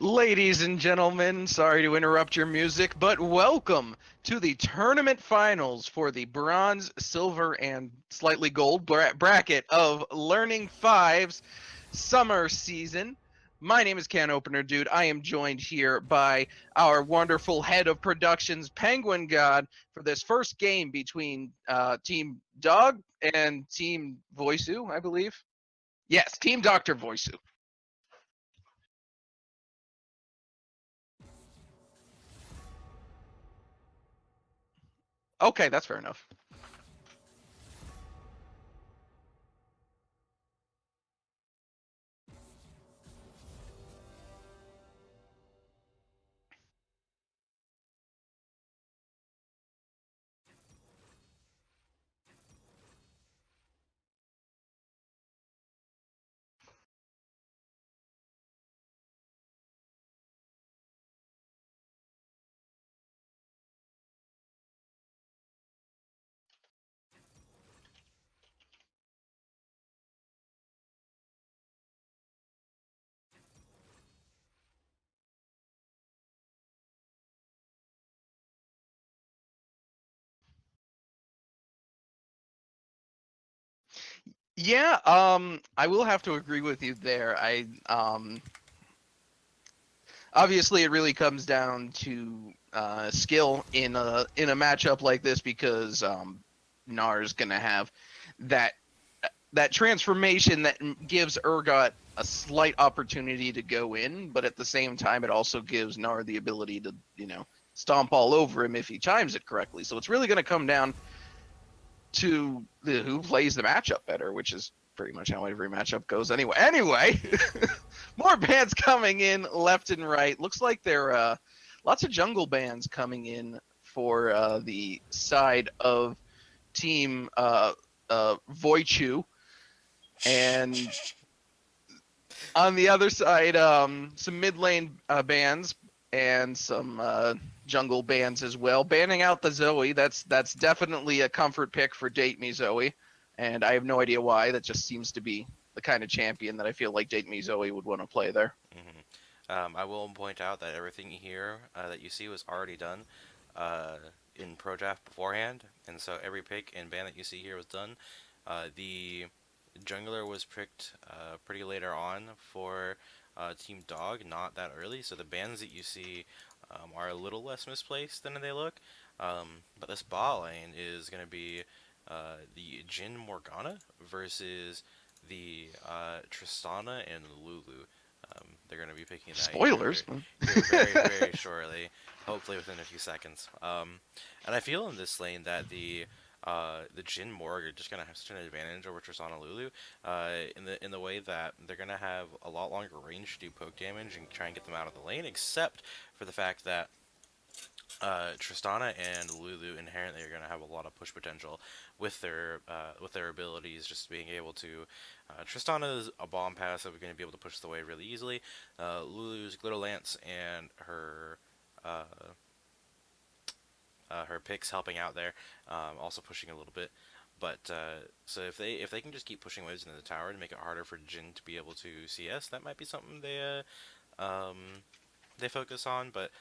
Ladies and gentlemen, sorry to interrupt your music, but welcome to the tournament finals for the bronze, silver, and slightly gold bracket of Learning Five's summer season. My name is Can Opener Dude. I am joined here by our wonderful head of productions, Penguin God, for this first game between Team Dog and Team Voicu, I believe. Yes, Team Dr.Voicu. Okay, that's fair enough. Yeah, I will have to agree with you there. Obviously it really comes down to skill in a matchup like this because Nar's gonna have that that transformation that gives Urgot a slight opportunity to go in, but at the same time it also gives Nar the ability to stomp all over him if he chimes it correctly. So it's really gonna come down to who plays the matchup better, which is pretty much how every matchup goes anyway. More bands coming in left and right. Looks like there are lots of jungle bands coming in for the side of Team Voicu. And on the other side, some mid lane bands and some jungle bands as well. Banning out the Zoe, that's definitely a comfort pick for Date Me Zoe, and I have no idea why. That just seems to be the kind of champion that I feel like Date Me Zoe would want to play there. I will point out that everything here that you see was already done in Pro Draft beforehand, and so every pick and ban that you see here was done. The jungler was picked pretty later on for Team Dog, not that early, so the bans that you see are a little less misplaced than they look. But this bot lane is going to be the Jhin Morgana versus the Tristana and Lulu. They're going to be picking that Spoilers. here very, very shortly, hopefully within a few seconds. And I feel in this lane that the Jhin Morg are just gonna have such an advantage over Tristana Lulu, in the way that they're gonna have a lot longer range to do poke damage and try and get them out of the lane, except for the fact that Tristana and Lulu inherently are going to have a lot of push potential with their abilities, just being able to. Tristana's a bomb passive, going to be able to push the wave really easily. Lulu's Glitter Lance and uh, her picks helping out there, also pushing a little bit. But so if they can just keep pushing waves into the tower to make it harder for Jhin to be able to CS, that might be something they focus on. But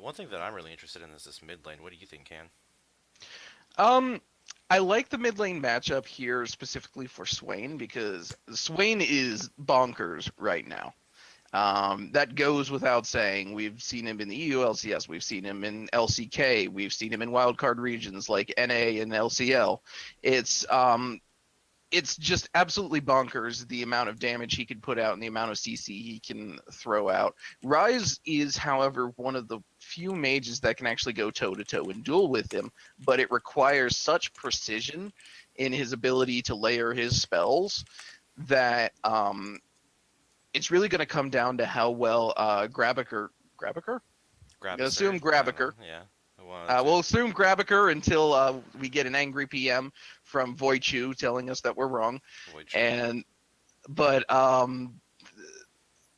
one thing that I'm really interested in is this mid lane. What do you think, Can? I like the mid lane matchup here specifically for Swain because Swain is bonkers right now. That goes without saying. We've seen him in the EULCS. We've seen him in LCK. We've seen him in wildcard regions like NA and LCL. It's just absolutely bonkers the amount of damage he can put out and the amount of CC he can throw out. Ryze is, however, one of the few mages that can actually go toe-to-toe and duel with him, but it requires such precision in his ability to layer his spells that it's really going to come down to how well Grabiker? I'm going to assume Grabiker. Yeah. We'll assume Grabiker until we get an angry PM from Voicu telling us that we're wrong. But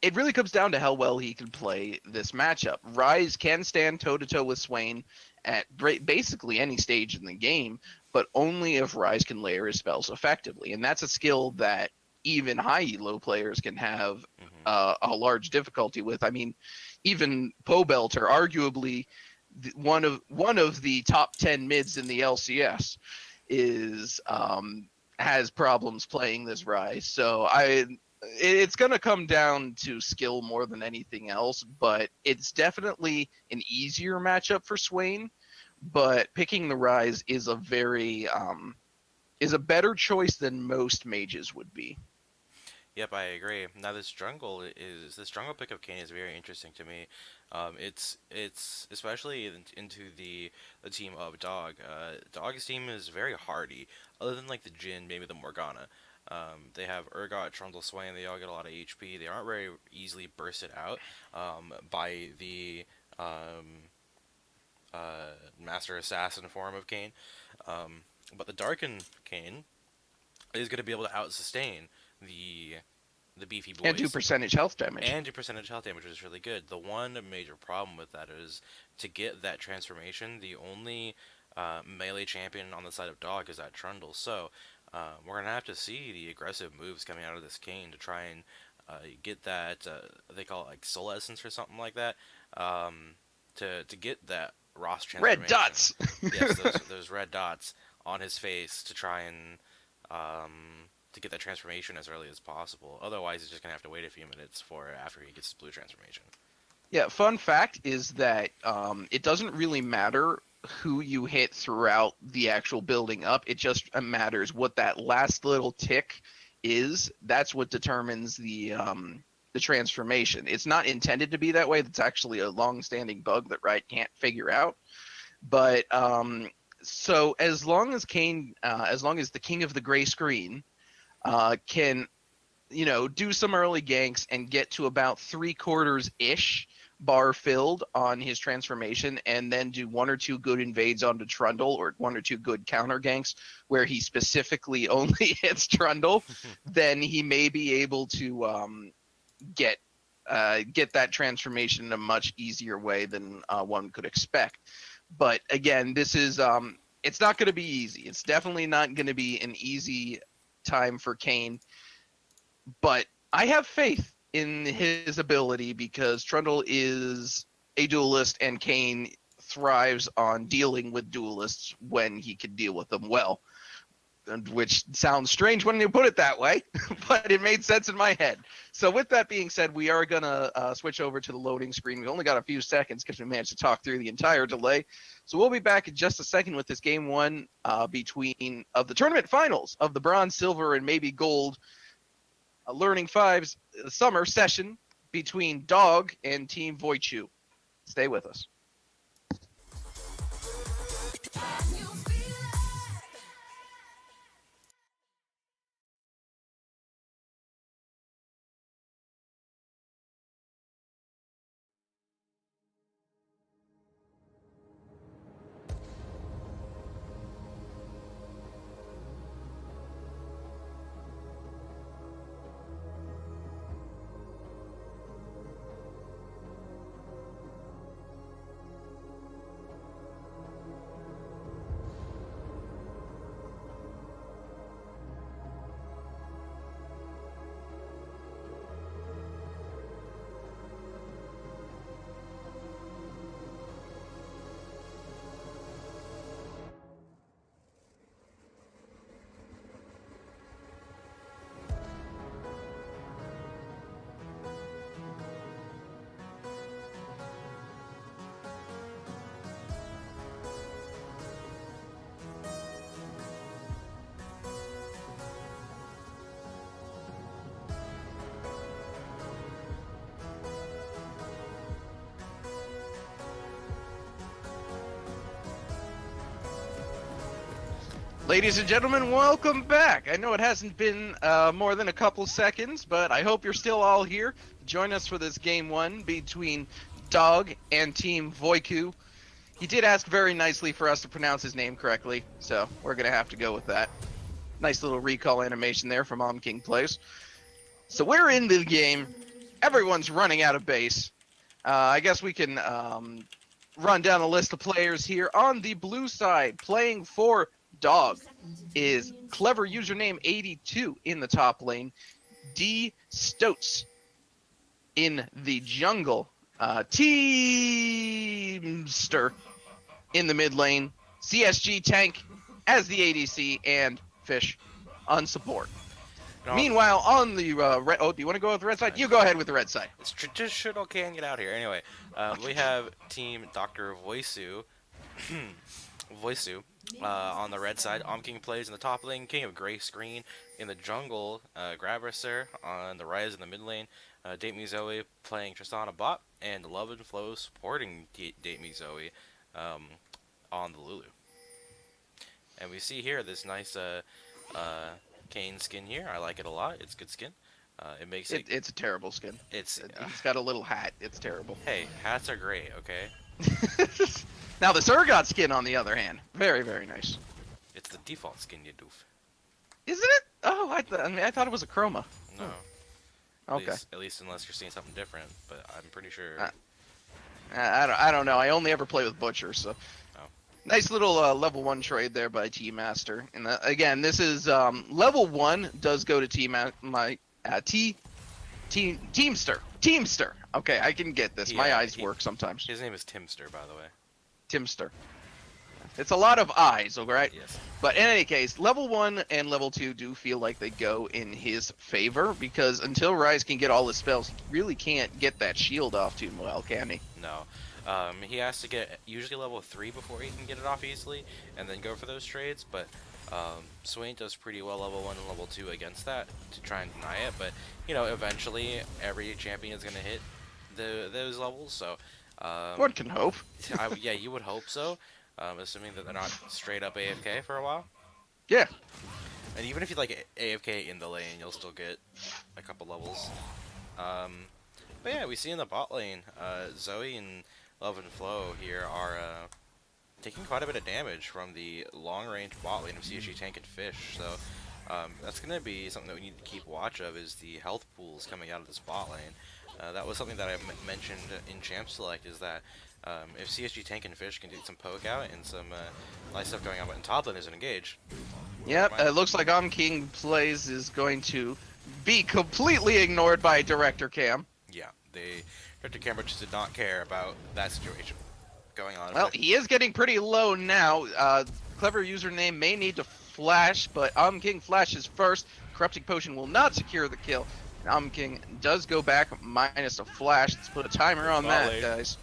it really comes down to how well he can play this matchup. Ryze can stand toe-to-toe with Swain at basically any stage in the game, but only if Ryze can layer his spells effectively. And that's a skill that even high elo players can have a large difficulty with. I mean, even Pobelter, arguably one of the top 10 mids in the LCS, has problems playing this Ryze. So it's going to come down to skill more than anything else, but it's definitely an easier matchup for Swain. But picking the Ryze is a better choice than most mages would be. Yep, I agree. Now this jungle pick of Kayn is very interesting to me. It's especially into the team of Dog. Dog's team is very hardy, other than like the Jhin, maybe the Morgana. They have Urgot, Trundle, Swain. They all get a lot of HP. They aren't very easily bursted out by the Master Assassin form of Kayn. But the Darken Kayn is going to be able to out-sustain the beefy boys. And do percentage health damage. Which is really good. The one major problem with that is to get that transformation, the only melee champion on the side of Dog is that Trundle. So we're going to have to see the aggressive moves coming out of this Kayn to try and get that, they call it like Soul Essence or something like that, to get that Ross transformation. Red dots! Yes, those red dots on his face to try and to get that transformation as early as possible. Otherwise, he's just gonna have to wait a few minutes for after he gets his blue transformation. Yeah, fun fact is that it doesn't really matter who you hit throughout the actual building up. It just matters what that last little tick is. That's what determines the transformation. It's not intended to be that way. That's actually a long-standing bug that Riot can't figure out. But so as long as Kayn, as long as the King of the Gray Screen can, do some early ganks and get to about 3/4-ish bar filled on his transformation, and then do one or two good invades onto Trundle or one or two good counter ganks where he specifically only hits Trundle, then he may be able to get that transformation in a much easier way than one could expect. But again, this is it's not going to be easy. It's definitely not going to be an easy time for Kayn, but I have faith in his ability because Trundle is a duelist and Kayn thrives on dealing with duelists when he can deal with them well, which sounds strange when you put it that way, but it made sense in my head. So with that being said, we are going to switch over to the loading screen. We only got a few seconds because we managed to talk through the entire delay. So we'll be back in just a second with this game one of the tournament finals of the bronze, silver, and maybe gold Learning 5's summer session between Dog and Team Voicu. Stay with us. Ladies and gentlemen, welcome back. I know it hasn't been more than a couple seconds, but I hope you're still all here. Join us for this game one between Dog and Team Voicu. He did ask very nicely for us to pronounce his name correctly, so we're going to have to go with that. Nice little recall animation there from King Plays. So we're in the game. Everyone's running out of base. I guess we can run down a list of players here. On the blue side, playing for Dog is clever username 82 in the top lane. D Stoats in the jungle. Teamster in the mid lane. CSG Tank as the ADC, and Fish on support. No, Meanwhile, on the red... Oh, do you want to go with the red side? You go ahead with the red side. it's traditional. Can't get out here. Anyway, we have Team Dr.Voicu. Voicu on the red side. King Plays in the top lane. King of Gray Screen in the jungle. Grabber on the rise in the mid lane. Date Me Zoe playing Tristana bot, and Love and Flow supporting Date Me Zoe on the Lulu. And we see here this nice Kane skin here. I like it a lot. It's good skin. It makes it. It's a terrible skin. It's He's got a little hat. It's terrible. Hey, hats are great. Okay. Now the Zergot skin, on the other hand, very, very nice. It's the default skin, you doof. Isn't it? Oh, I thought it was a chroma. No. Okay. At least unless you're seeing something different, but I'm pretty sure. I don't know. I only ever play with Butcher, so. Oh. Nice little level 1 trade there by T-Master. And again, this is level 1 does go to Teamster. Okay, I can get this. My eyes work sometimes. His name is Timster, by the way. Timster. It's a lot of eyes, alright? Yes. But in any case, level 1 and level 2 do feel like they go in his favor, because until Rise can get all his spells, he really can't get that shield off too well, can he? No. He has to get usually level 3 before he can get it off easily, and then go for those trades, but Swain does pretty well level 1 and level 2 against that to try and deny it, but, you know, eventually every champion is going to hit those levels, so... One can hope. Yeah, you would hope so, assuming that they're not straight up AFK for a while. Yeah. And even if you like AFK in the lane, you'll still get a couple levels. But yeah, we see in the bot lane, Zoe and Love and Flow here are taking quite a bit of damage from the long-range bot lane of CSG Tank and Fish. So that's going to be something that we need to keep watch of, is the health pools coming out of this bot lane. That was something that I mentioned in Champ Select, is that if CSG Tank and Fish can do some poke out and some nice stuff going on, but in top lane isn't engaged. Yep, it looks like King Plays is going to be completely ignored by Director Cam. Yeah, Director Cam just did not care about that situation going on. Well, he is getting pretty low now. Clever username may need to flash, but King flashes first. Corrupting Potion will not secure the kill. King does go back minus a flash. Let's put a timer on that, guys.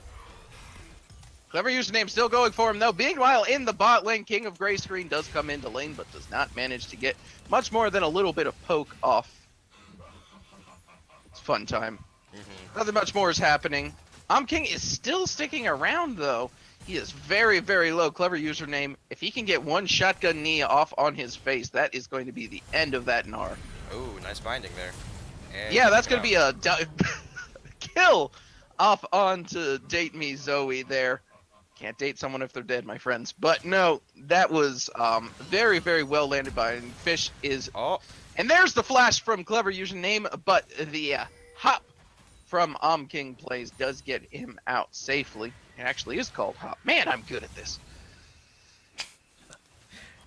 Clever username still going for him, though. Meanwhile, in the bot lane, King of Gray Screen does come into lane, but does not manage to get much more than a little bit of poke off. It's fun time. Nothing much more is happening. King is still sticking around, though. He is very, very low. Clever username. If he can get one shotgun knee off on his face, that is going to be the end of that Gnar. Ooh, nice binding there. And yeah, that's going to be a kill off onto Date Me Zoe there. Can't date someone if they're dead, my friends. But no, that was very, very well landed by him. Fish is... Oh. And there's the flash from Clever username, but the hop from King Plays does get him out safely. It actually is called hop. Man, I'm good at this.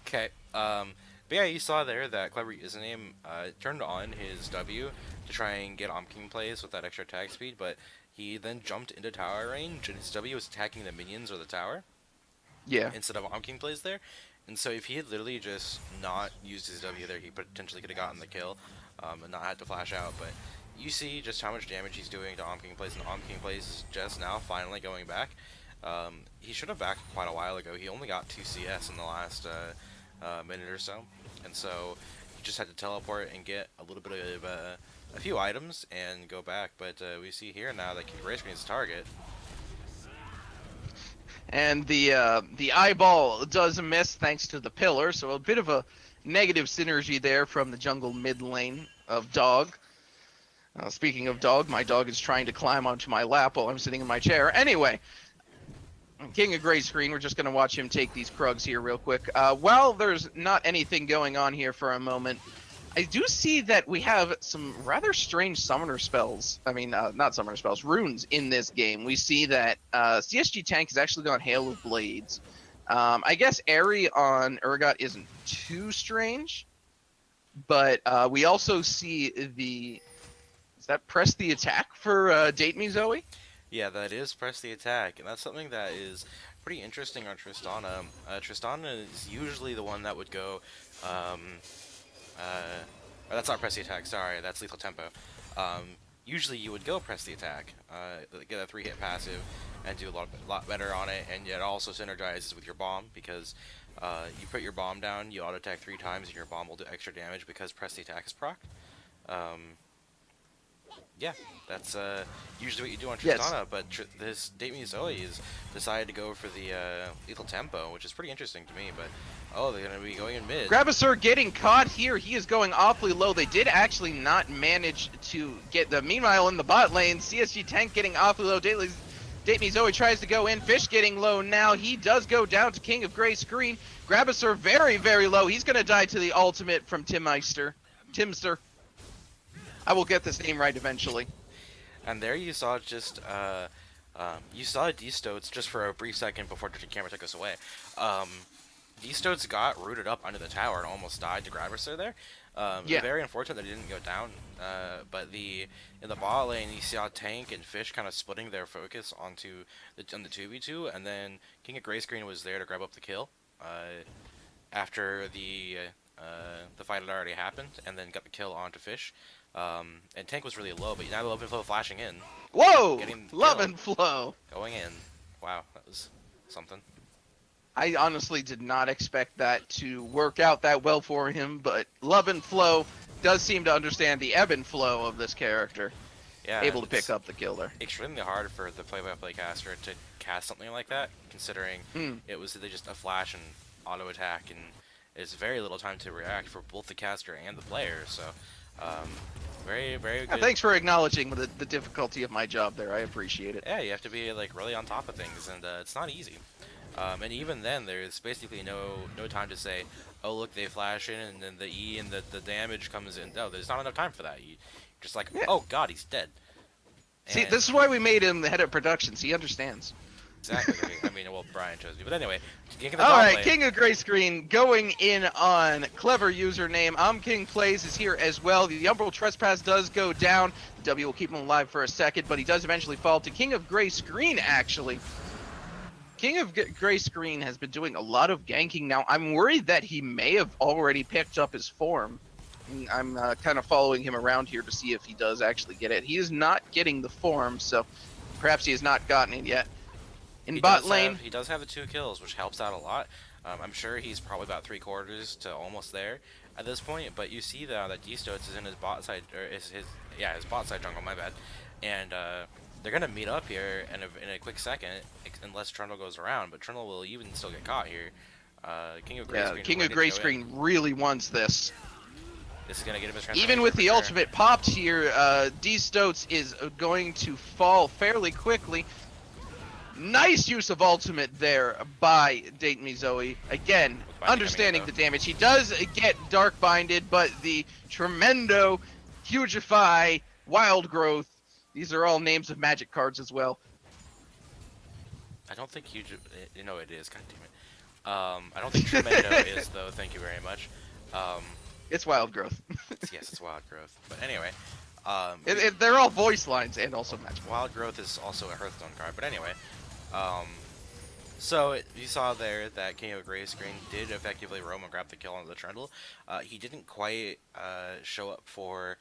Okay. But yeah, you saw there that Clever username turned on his W to try and get King Plays with that extra attack speed, but he then jumped into tower range, and his W was attacking the minions or the tower. Yeah. Instead of King Plays there. And so if he had literally just not used his W there, he potentially could have gotten the kill and not had to flash out. But you see just how much damage he's doing to King Plays, and King Plays is just now finally going back. He should have backed quite a while ago. He only got 2 CS in the last minute or so. And so he just had to teleport and get a little bit of a few items and go back. But we see here now that King Gray Screen is target. And the eyeball does miss thanks to the pillar, so a bit of a negative synergy there from the jungle mid lane of Dog. Speaking of Dog, my dog is trying to climb onto my lap while I'm sitting in my chair. Anyway, King of Gray Screen, we're just going to watch him take these Krugs here real quick. While there's not anything going on here for a moment, I do see that we have some rather strange summoner spells. I mean, not summoner spells, runes in this game. We see that CSG Tank has actually gone Hail of Blades. I guess Airy on Urgot isn't too strange, but we also see the... Is that press the attack for Date Me Zoe? Yeah, that is press the attack, and that's something that is pretty interesting on Tristana. Tristana is usually the one that would go, or that's not press the attack, sorry, that's lethal tempo. Usually you would go press the attack, get a 3-hit passive, and do a lot better on it, and it also synergizes with your bomb, because you put your bomb down, you auto-attack 3 times, and your bomb will do extra damage because press the attack is procced. Yeah, that's usually what you do on Tristana, yes. But this Date Me Zoe is decided to go for the lethal tempo, which is pretty interesting to me, but oh, they're going to be going in mid. Grabasur getting caught here. He is going awfully low. They did actually not manage to get the... Meanwhile, in the bot lane, CSG Tank getting awfully low. Date Me Zoe tries to go in. Fish getting low now. He does go down to King of Gray Screen. Grabasur very, very low. He's going to die to the ultimate from Timster. I will get this name right eventually. And there you saw just, you saw D-Stoats just for a brief second before the camera took us away. D-Stoats got rooted up under the tower and almost died to Grabasur there. Yeah. Very unfortunate that he didn't go down. But in the bot lane, you saw Tank and Fish kind of splitting their focus on the 2v2, and then King of Gray Screen was there to grab up the kill. After the fight had already happened, and then got the kill onto Fish. And Tank was really low, but now Love and Flow flashing in. Whoa! Love and Flow! Going in. Wow, that was something. I honestly did not expect that to work out that well for him, but Love and Flow does seem to understand the ebb and flow of this character. Yeah, able to pick up the kill there. Extremely hard for the play-by-play caster to cast something like that, considering it was just a flash and auto attack, and it's very little time to react for both the caster and the player, so... very, very good. Yeah, thanks for acknowledging the difficulty of my job there. I appreciate it. Yeah, you have to be like really on top of things, and it's not easy. And even then, there's basically no time to say, oh look, they flash in, and then the E and the damage comes in. No, there's not enough time for that. You just like, oh god, he's dead. And see, this is why we made him the head of productions. He understands. Exactly. I mean, well, Brian chose me, but anyway. Alright, King of Gray Screen going in on clever username. King Plays is here as well. The Umbral Trespass does go down. The W will keep him alive for a second, but he does eventually fall to King of Gray Screen, actually. King of Gray Screen has been doing a lot of ganking now. I'm worried that he may have already picked up his form. I'm kind of following him around here to see if he does actually get it. He is not getting the form, so perhaps he has not gotten it yet. In bot lane, he does have the 2 kills, which helps out a lot. I'm sure he's probably about 3/4 to almost there at this point. But you see that D-Stoats is in his bot side, or his bot side jungle. My bad. And they're gonna meet up here in a quick second, unless Trundle goes around. But Trundle will even still get caught here. King of Gray Screen. King of Gray Screen really wants this. This is gonna get him his even with the ultimate popped here. D-Stoats is going to fall fairly quickly. Nice use of ultimate there by Date Me Zoe. Again, understanding the damage. He does get Dark Binded, but the Tremendo, Hugify, Wild Growth, these are all names of magic cards as well. I don't think it is. God damn it. I don't think Tremendo is, though. Thank you very much. It's Wild Growth. Yes, it's Wild Growth. But anyway. They're all voice lines and also magic. Wild Growth is also a Hearthstone card, but anyway. So you saw there that King of Gray Screen did effectively roam and grab the kill on the Trundle. He didn't quite show up for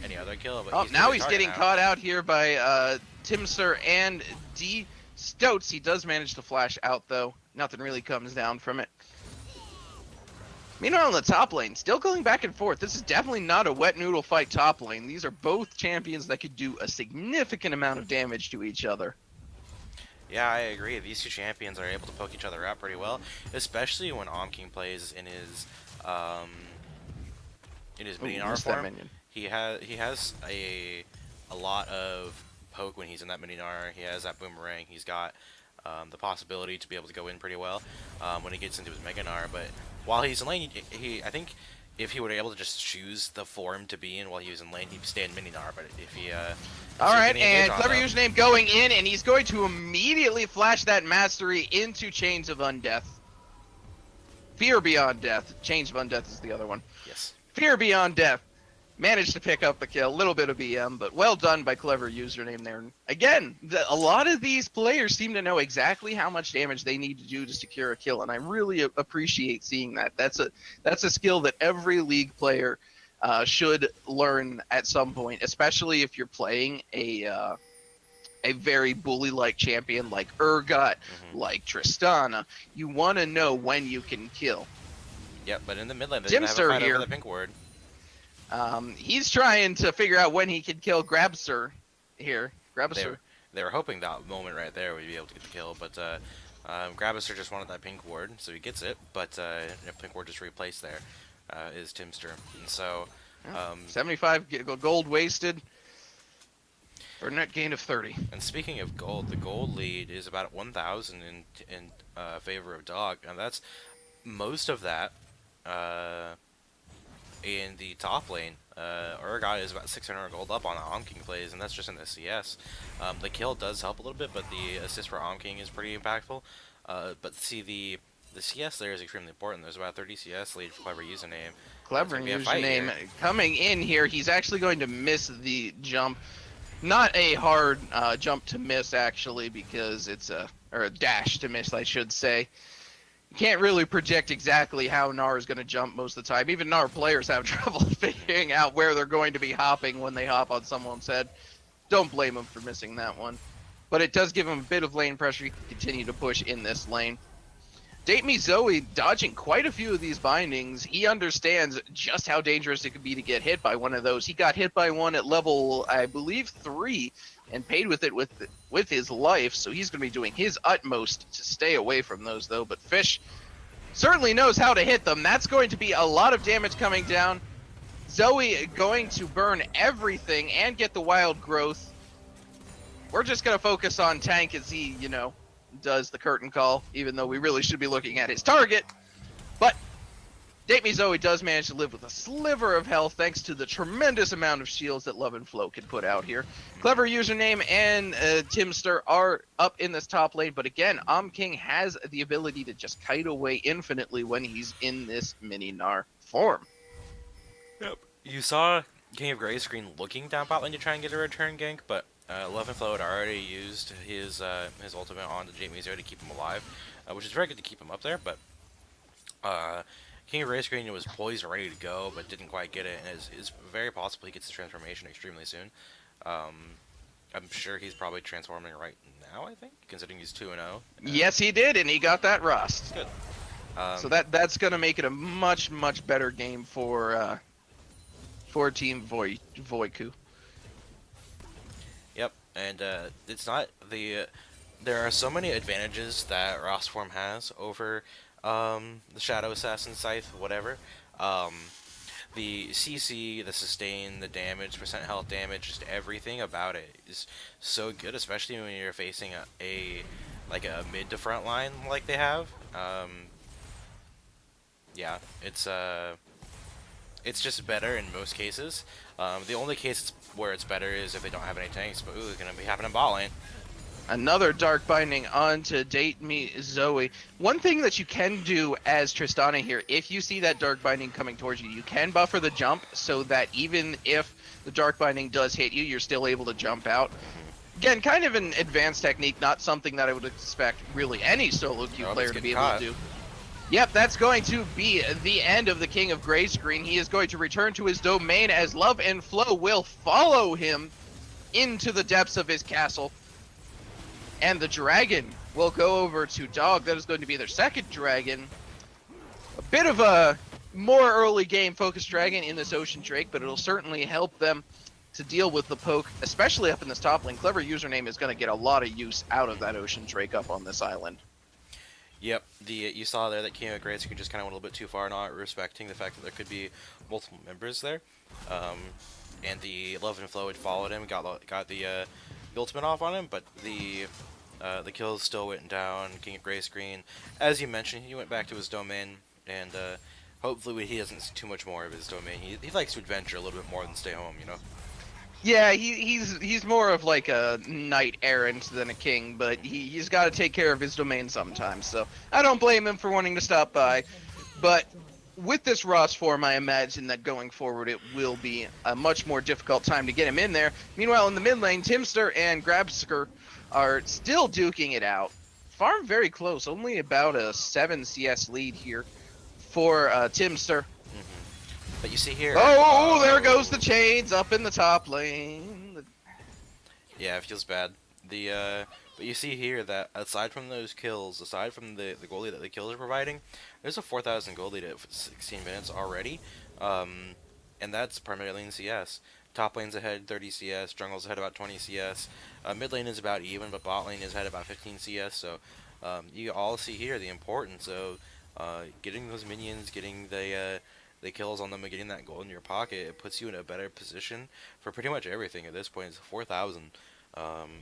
any other kill. But now he's getting caught out here by Timster and D-Stoats. He does manage to flash out, though. Nothing really comes down from it. Meanwhile, in the top lane, still going back and forth. This is definitely not a wet noodle fight top lane. These are both champions that could do a significant amount of damage to each other. Yeah, I agree. These two champions are able to poke each other out pretty well, especially when King plays um, in his Ooh, mini-Gnar missed that form. minion. He has a lot of poke when he's in that mini-Gnar. He has that boomerang. He's got the possibility to be able to go in pretty well when he gets into his Mega Gnar. But while he's in lane, I think if he were able to just choose the form to be in while he was in lane, he'd stay in mini Gnar. But if he All right, getting engaged and on Clever them, Username going in, and he's going to immediately flash that mastery into Chains of Undeath. Fear Beyond Death. Chains of Undeath is the other one. yes. Fear Beyond Death. Managed to pick up the kill. A little bit of BM, but well done by Clever Username there. Again, a lot of these players seem to know exactly how much damage they need to do to secure a kill, and I really appreciate seeing that. That's a skill that every League player should learn at some point, especially if you're playing a very bully-like champion like Urgot, like Tristana. You want to know when you can kill. Yep, but in the mid lane, they're gonna have a Dimster fight here. over the pink ward. He's trying to figure out when he can kill Grabster here. Grabster. They were hoping that moment right there would be able to get the kill, but Gravister just wanted that pink ward, so he gets it. But pink ward just replaced there is Timster, and so 75 gold wasted for a net gain of 30. And speaking of gold, the gold lead is about 1,000 in favor of Dog, and that's most of that in the top lane. Urgot is about 600 gold up on King plays, and that's just in the CS. The kill does help a little bit, but the assist for King is pretty impactful. But see, the CS there is extremely important. There's about 30 CS lead for Clever Username. Clever Username coming in here. He's actually going to miss the jump. Not a hard jump to miss, actually, because it's or a dash to miss, I should say. You can't really predict exactly how Gnar is going to jump most of the time. Even Gnar players have trouble figuring out where they're going to be hopping when they hop on someone's head. Don't blame him for missing that one. But it does give him a bit of lane pressure. He can continue to push in this lane. Date Me Zoe dodging quite a few of these bindings. He understands just how dangerous it could be to get hit by one of those. He got hit by one at level, I believe, 3, and paid with it with his life. So he's going to be doing his utmost to stay away from those, though. But Fish certainly knows how to hit them. That's going to be a lot of damage coming down. Zoe going to burn everything and get the wild growth. We're just going to focus on tank as he, does the curtain call, even though we really should be looking at his target. But Date Me Zoe does manage to live with a sliver of health thanks to the tremendous amount of shields that Love and Flow can put out here. Clever Username and Timster are up in this top lane, but again, King has the ability to just kite away infinitely when he's in this mini Gnar form. Yep. You saw King of Grey Screen looking down bot lane to try and get a return gank, but Love and Flow had already used his ultimate on the Date Me Zoe to keep him alive, which is very good to keep him up there, but King of Grey Screen was poised and ready to go, but didn't quite get it, and it's very possible he gets the transformation extremely soon. I'm sure he's probably transforming right now, I think, considering he's 2-0. Yes, he did, and he got that rust. Good. So that's going to make it a much, much better game for Team Voicu. Yep, and it's not the... there are so many advantages that Rostform has over the Shadow Assassin Scythe, whatever. The CC, the sustain, the damage, percent health damage, just everything about it is so good, especially when you're facing a mid to front line like they have. Yeah, it's just better in most cases. The only case where it's better is if they don't have any tanks, but ooh, it's gonna be happening in bot lane. Another Dark Binding onto Date Me Zoe. One thing that you can do as Tristana here, if you see that Dark Binding coming towards you, you can buffer the jump so that even if the Dark Binding does hit you, you're still able to jump out. Again, kind of an advanced technique, not something that I would expect really any solo queue player to be able to do. Yep, that's going to be the end of the King of Grey Screen. He is going to return to his domain as Love and Flow will follow him into the depths of his castle. And the dragon will go over to Dog. That is going to be their second dragon. A bit of a more early game focused dragon in this Ocean Drake, but it'll certainly help them to deal with the poke, especially up in this top lane. Clever Username is going to get a lot of use out of that Ocean Drake up on this island. Yep, you saw there that King of Grace could just kind of went a little bit too far, not respecting the fact that there could be multiple members there. And the Love and Flow had followed him, got the ultimate off on him, but the kills still went down. King of Grace Green, as you mentioned, he went back to his domain, and hopefully he doesn't see too much more of his domain. He likes to adventure a little bit more than stay home, you know. Yeah, he's more of like a knight errant than a king, but he's got to take care of his domain sometimes. So I don't blame him for wanting to stop by. But with this Ross form, I imagine that going forward it will be a much more difficult time to get him in there. Meanwhile, in the mid lane, Timster and Grabsker are still duking it out. Farm very close, only about a 7 CS lead here for Timster. But you see here... Oh, there goes the chains up in the top lane. Yeah, it feels bad. But you see here that aside from those kills, aside from the gold lead that the kills are providing, there's a 4,000 gold lead at 16 minutes already. And that's primarily in CS. Top lane's ahead 30 CS, jungle's ahead about 20 CS. Mid lane is about even, but bot lane is ahead about 15 CS. So you all see here the importance of getting those minions, getting the kills on them, and getting that gold in your pocket. It puts you in a better position for pretty much everything at this point. It's 4,000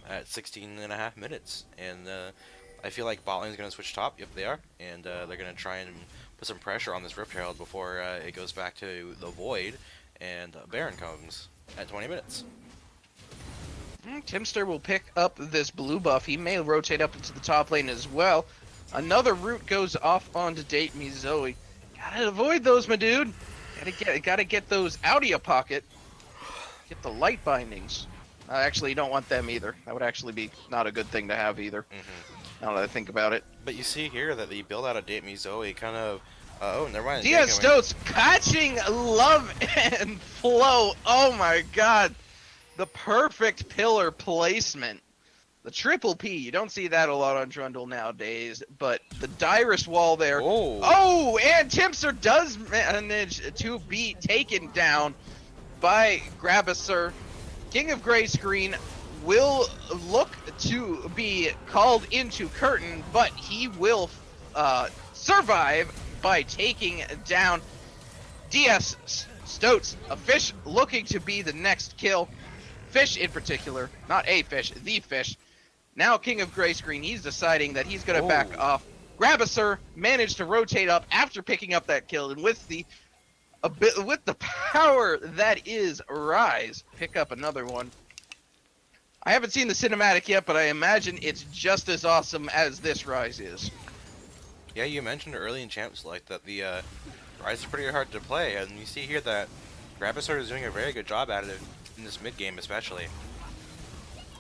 at 16 and a half minutes, and I feel like bot lane is going to switch top. Yep, they are, and they're going to try and put some pressure on this Rift Herald before it goes back to the Void, and Baron comes at 20 minutes. Timster will pick up this blue buff. He may rotate up into the top lane as well. Another root goes off onto Date Me Zoe. Gotta avoid those, my dude. Gotta get those out of your pocket. Get the light bindings. Actually, you don't want them either. That would actually be not a good thing to have either. Now that I think about it. But you see here that the build out of Date Me Zoe kind of... oh, never mind. Diaz Stoats catching Love and Flow. Oh my god. The perfect pillar placement. The triple P, you don't see that a lot on Trundle nowadays, but the Direst wall there. Oh, and Timster does manage to be taken down by Grabasser. King of Grey Screen will look to be called into curtain, but he will survive by taking down DS Stoats, a fish looking to be the next kill. Fish in particular, not a fish, the fish. Now King of Grey Screen, he's deciding that he's going to back off. Grabasser managed to rotate up after picking up that kill, and with the power that is Rise, pick up another one. I haven't seen the cinematic yet, but I imagine it's just as awesome as this Rise is. Yeah, you mentioned early in Champs Select that the Rise is pretty hard to play, and you see here that Grabasser is doing a very good job at it in this mid game especially.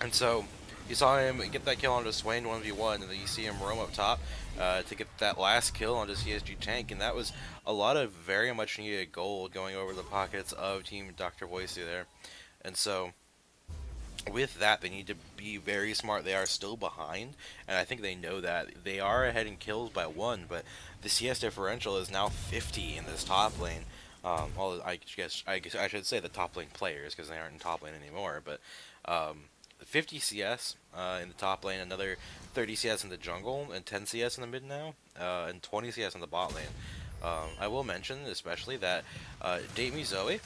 And so you saw him get that kill onto Swain 1v1, and then you see him roam up top to get that last kill onto CSG Tank, and that was a lot of very much needed gold going over the pockets of Team Dr.Voicu there. And so with that, they need to be very smart. They are still behind, and I think they know that. They are ahead in kills by 1, but the CS differential is now 50 in this top lane. Well, I guess I should say the top lane players, because they aren't in top lane anymore, but 50 CS in the top lane, another 30 CS in the jungle, and 10 CS in the mid now, and 20 CS in the bot lane. I will mention especially that Date Me Zoe,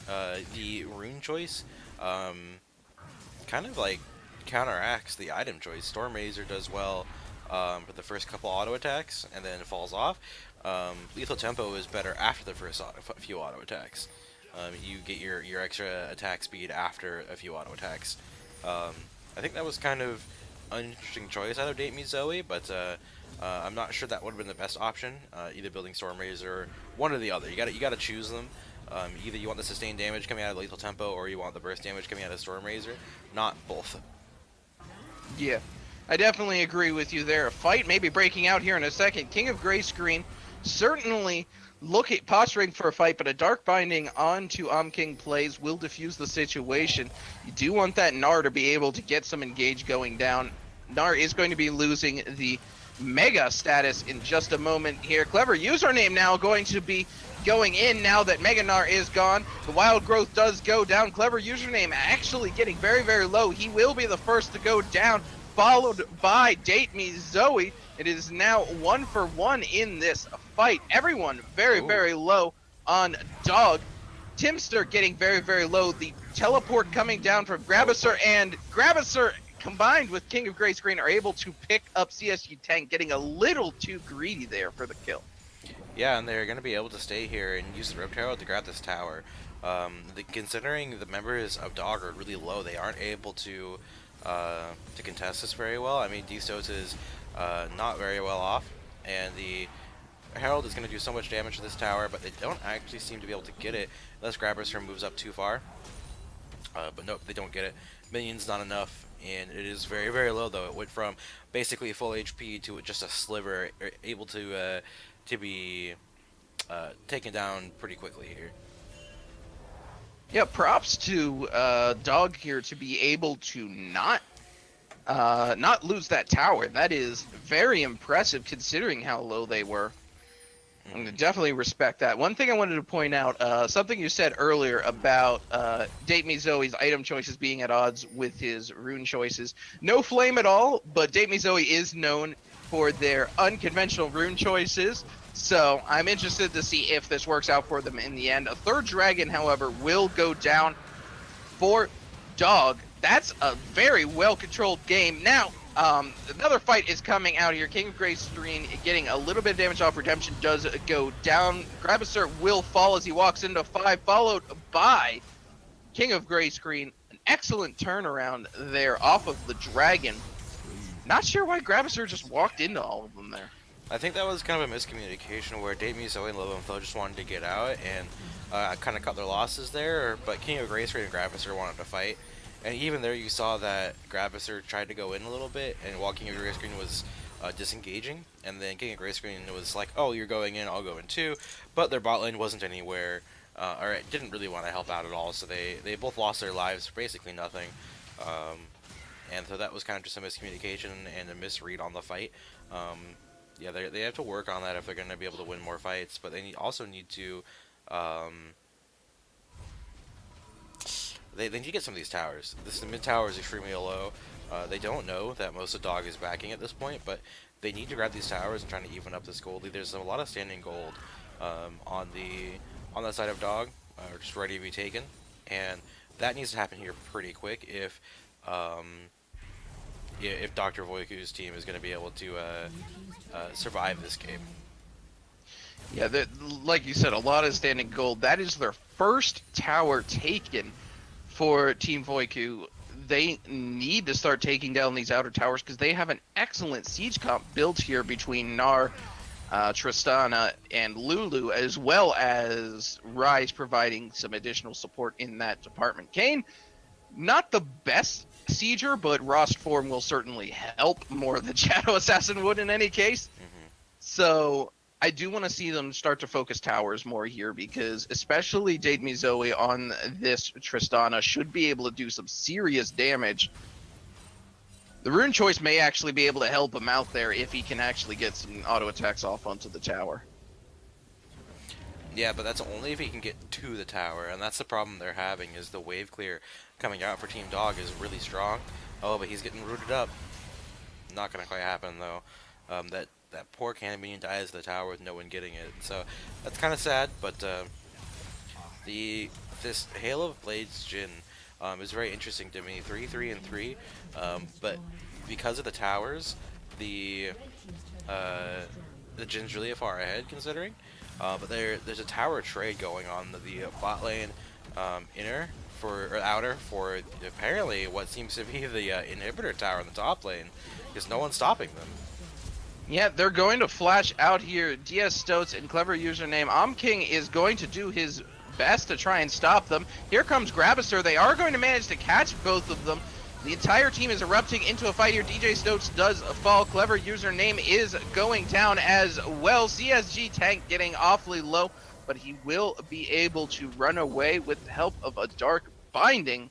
the rune choice, kind of like counteracts the item choice. Storm Razor does well for the first couple auto attacks, and then it falls off. Lethal Tempo is better after the first few auto attacks. You get your extra attack speed after a few auto attacks. I think that was kind of an interesting choice out of Date Me Zoe, but I'm not sure that would have been the best option. Either building Storm Razor or one or the other. You gotta choose them. Either you want the sustained damage coming out of Lethal Tempo, or you want the burst damage coming out of Storm Razor. Not both. Yeah, I definitely agree with you there. A fight maybe breaking out here in a second. King of Grey Screen certainly posturing for a fight, but a Dark Binding onto King plays will defuse the situation. You do want that Gnar to be able to get some engage going down. Gnar is going to be losing the mega status in just a moment here. Clever username now going to be going in now that Meganar is gone. The wild growth does go down. Clever username actually getting very, very low. He will be the first to go down, followed by Date Me Zoe. It is now 1-for-1 in this fight. Everyone very, very low on Dog. Timster getting very, very low. The teleport coming down from Grabasser, and Grabasser combined with King of Grey Screen are able to pick up CSG Tank, getting a little too greedy there for the kill. Yeah, and they're going to be able to stay here and use the Rope Tower to grab this tower. Considering the members of Dog are really low, they aren't able to contest this very well. I mean, D-Stoats is not very well off, and the Herald is going to do so much damage to this tower, but they don't actually seem to be able to get it unless Grabasser moves up too far. But nope, they don't get it. Minions not enough, and it is very, very low though. It went from basically full HP to just a sliver, able to be taken down pretty quickly here. Yeah, props to Dog here to be able to not lose that tower. That is very impressive considering how low they were. I'm gonna definitely respect that. One thing I wanted to point out, something you said earlier about Date Me Zoe's item choices being at odds with his rune choices. No flame at all, but Date Me Zoe is known for their unconventional rune choices. So I'm interested to see if this works out for them in the end. A third dragon, however, will go down for Dog. That's a very well-controlled game. Now, another fight is coming out here. King of Grey Screen getting a little bit of damage off. Redemption does go down. Grabasser will fall as he walks into 5, followed by King of Grey Screen. An excellent turnaround there off of the dragon. Not sure why Grabasser just walked into all of them there. I think that was kind of a miscommunication where Date Me Zoe and Lobo just wanted to get out and kind of cut their losses there, but King of Grey Screen and Grabasser wanted to fight. And even there you saw that Grabasser tried to go in a little bit, and while King of Grey Screen was disengaging, and then King of Grey Screen was like, oh, you're going in, I'll go in too, but their bot lane wasn't anywhere, or it didn't really want to help out at all, so they both lost their lives for basically nothing. And so that was kind of just a miscommunication and a misread on the fight. Yeah, they have to work on that if they're going to be able to win more fights, but they also need to they need to get some of these towers. The mid tower is extremely low. They don't know that most of Dog is backing at this point, but they need to grab these towers and try to even up this gold lead. There's a lot of standing gold on that side of Dog, just ready to be taken, and that needs to happen here pretty quick if Dr.Voicu's team is going to be able to survive this game. Yeah, like you said, a lot of standing gold. That is their first tower taken for Team Voicu. They need to start taking down these outer towers because they have an excellent siege comp built here between Gnar, Tristana, and Lulu, as well as Ryze providing some additional support in that department. Kayn, not the best sieger, but Rost form will certainly help more than Shadow Assassin would in any case. So I do want to see them start to focus towers more here because especially Date Me Zoe on this Tristana should be able to do some serious damage. The rune choice may actually be able to help him out there if he can actually get some auto attacks off onto the tower. Yeah, but that's only if he can get to the tower, and that's the problem they're having, is the wave clear coming out for Team Dog is really strong. Oh, but he's getting rooted up. Not gonna quite happen though. That poor cannon minion dies at the tower with no one getting it, so that's kind of sad. But this Hail of Blades Jhin is very interesting to me. 3, and 3, but because of the towers, the Jhin's really far ahead considering. But there's a tower trade going on the bot lane outer for apparently what seems to be the inhibitor tower in the top lane, because no one's stopping them. Yeah, they're going to flash out here. DS Stoats and Clever username King is going to do his best to try and stop them. Here comes Grabasser. They are going to manage to catch both of them. The entire team is erupting into a fight here. DJ Stoats does fall. Clever username is going down as well. CSG Tank getting awfully low, but he will be able to run away with the help of a Dark Binding.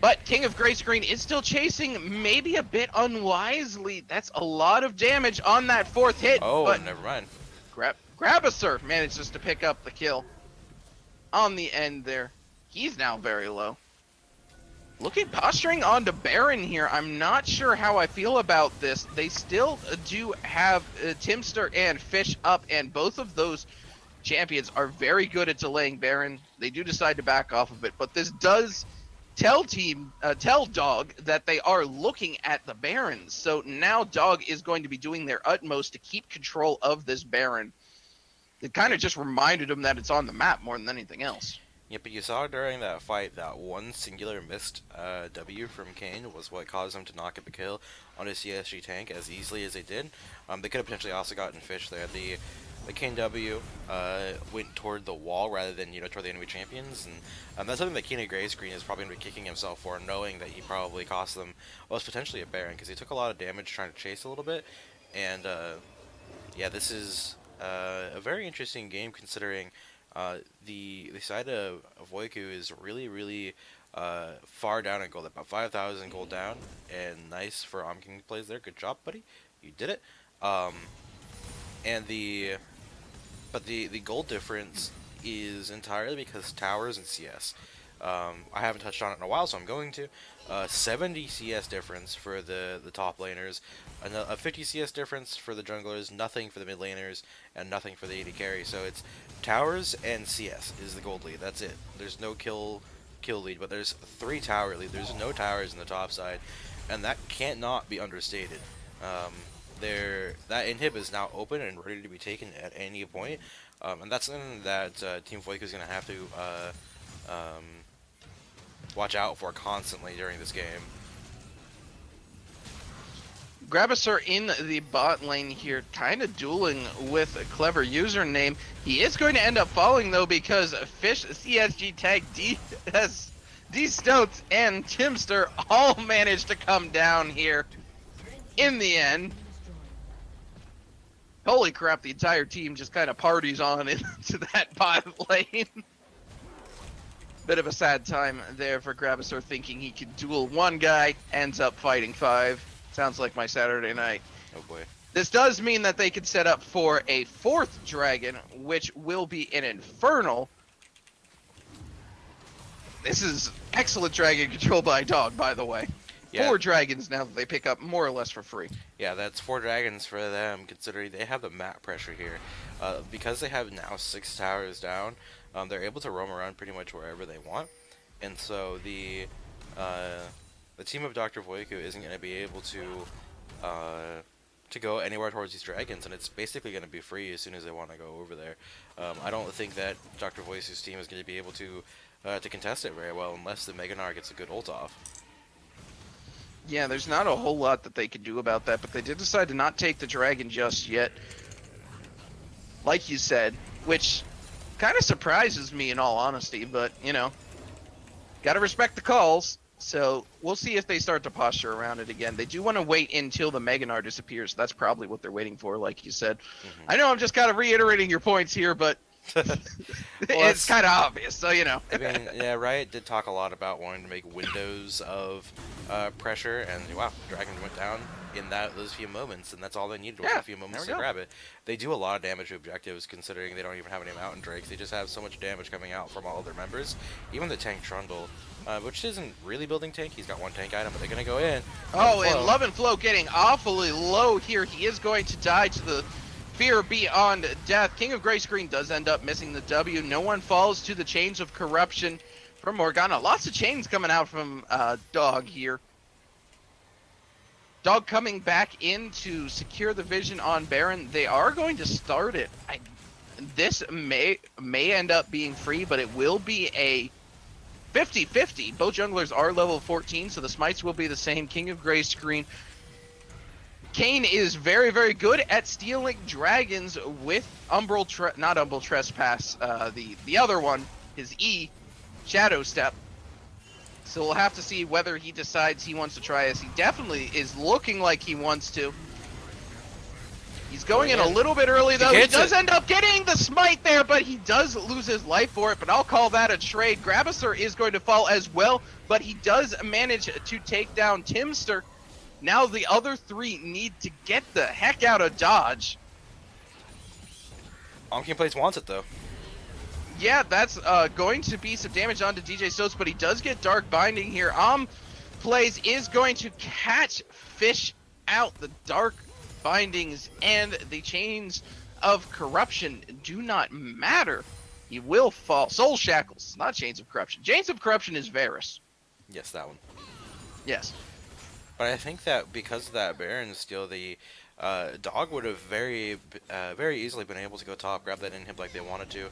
But King of Gray Screen is still chasing, maybe a bit unwisely. That's a lot of damage on that 4th hit. Oh, but never mind. Grabasser manages to pick up the kill on the end there. He's now very low. Posturing onto Baron here. I'm not sure how I feel about this. They still do have Timster and Fish up, and both of those champions are very good at delaying Baron. They do decide to back off of it, but this does tell Dog that they are looking at the Barons. So now Dog is going to be doing their utmost to keep control of this Baron. It kind of just reminded him that it's on the map more than anything else. Yeah, but you saw during that fight that one singular missed W from Kane was what caused him to not get the kill on his CSG tank as easily as they did. They could have potentially also gotten Fish there. The Kane W went toward the wall rather than toward the enemy champions, and that's something that King of Gray Screen is probably going to be kicking himself for, knowing that he probably cost them, well, it's potentially a Baron, because he took a lot of damage trying to chase a little bit, and yeah, this is a very interesting game considering the side of Voicu is really far down in gold, about 5,000 gold down, and nice for King plays there. Good job, buddy. You did it. And the gold difference is entirely because towers and CS. I haven't touched on it in a while, so I'm going to. 70 CS difference for the top laners, a 50 CS difference for the junglers, nothing for the mid laners, and nothing for the AD carry. So it's towers and CS is the gold lead. That's it. There's no kill lead, but there's 3 tower lead. There's no towers in the top side, and that can't not be understated. That inhib is now open and ready to be taken at any point, and that's something that Team Voicu is going to have to watch out for constantly during this game. Grabasser in the bot lane here, kind of dueling with a clever username. He is going to end up falling though, because Fish, CSG Tag, D Stoats, and Timster all managed to come down here in the end. Holy crap, the entire team just kind of parties on into that bot lane. Bit of a sad time there for Grabasser, thinking he could duel one guy, ends up fighting 5. Sounds like my Saturday night. Oh boy. This does mean that they could set up for a 4th dragon, which will be an Infernal. This is excellent dragon control by Dog, by the way. Yeah. 4 dragons now that they pick up more or less for free. Yeah, that's 4 dragons for them, considering they have the map pressure here. Because they have now 6 towers down, they're able to roam around pretty much wherever they want. And so the team of Dr.Voicu isn't going to be able to go anywhere towards these dragons, and it's basically going to be free as soon as they want to go over there. I don't think that Dr.Voicu's team is going to be able to contest it very well unless the Mega Gnar gets a good ult off. Yeah, there's not a whole lot that they could do about that, but they did decide to not take the dragon just yet, like you said, which kind of surprises me in all honesty, but, gotta respect the calls. So we'll see if they start to posture around it again. They do want to wait until the Mega Gnar disappears. That's probably what they're waiting for, like you said. Mm-hmm. I know I'm just kind of reiterating your points here, but it's kind of obvious, so I mean, yeah, Riot did talk a lot about wanting to make windows of pressure, and wow, Dragon went down in those few moments, and that's all they needed was a few moments to grab it. They do a lot of damage to objectives, considering they don't even have any Mountain Drakes. They just have so much damage coming out from all of their members. Even the tank Trundle, which isn't really building tank. He's got 1 tank item, but they're going to go in. Oh, and Love and Flow getting awfully low here. He is going to die to the Fear Beyond Death. King of Gray Screen does end up missing the W. No one falls to the chains of corruption from Morgana. Lots of chains coming out from Dog here. Dog coming back in to secure the vision on Baron. They are going to start it. This may end up being free, but it will be a 50-50. Both junglers are level 14, so the smites will be the same. King of Gray Screen. Kane is very, very good at stealing dragons with not Umbral Trespass, the other one, his E, Shadow Step. So we'll have to see whether he decides he wants to try this. He definitely is looking like he wants to. He's going in a little bit early, though. He does end up getting the smite there, but he does lose his life for it. But I'll call that a trade. Grabasser is going to fall as well, but he does manage to take down Timster. Now the other three need to get the heck out of Dodge. Onking Plays wants it, though. Yeah, that's going to be some damage onto DJ Stoats, but he does get Dark Binding here. Plays is going to catch Fish out. The Dark Bindings and the Chains of Corruption do not matter. He will fall. Soul Shackles, not Chains of Corruption. Chains of Corruption is Varus. Yes, that one. Yes. But I think that because of that Baron steal, the Dog would have very easily been able to go top, grab that inhib like they wanted to.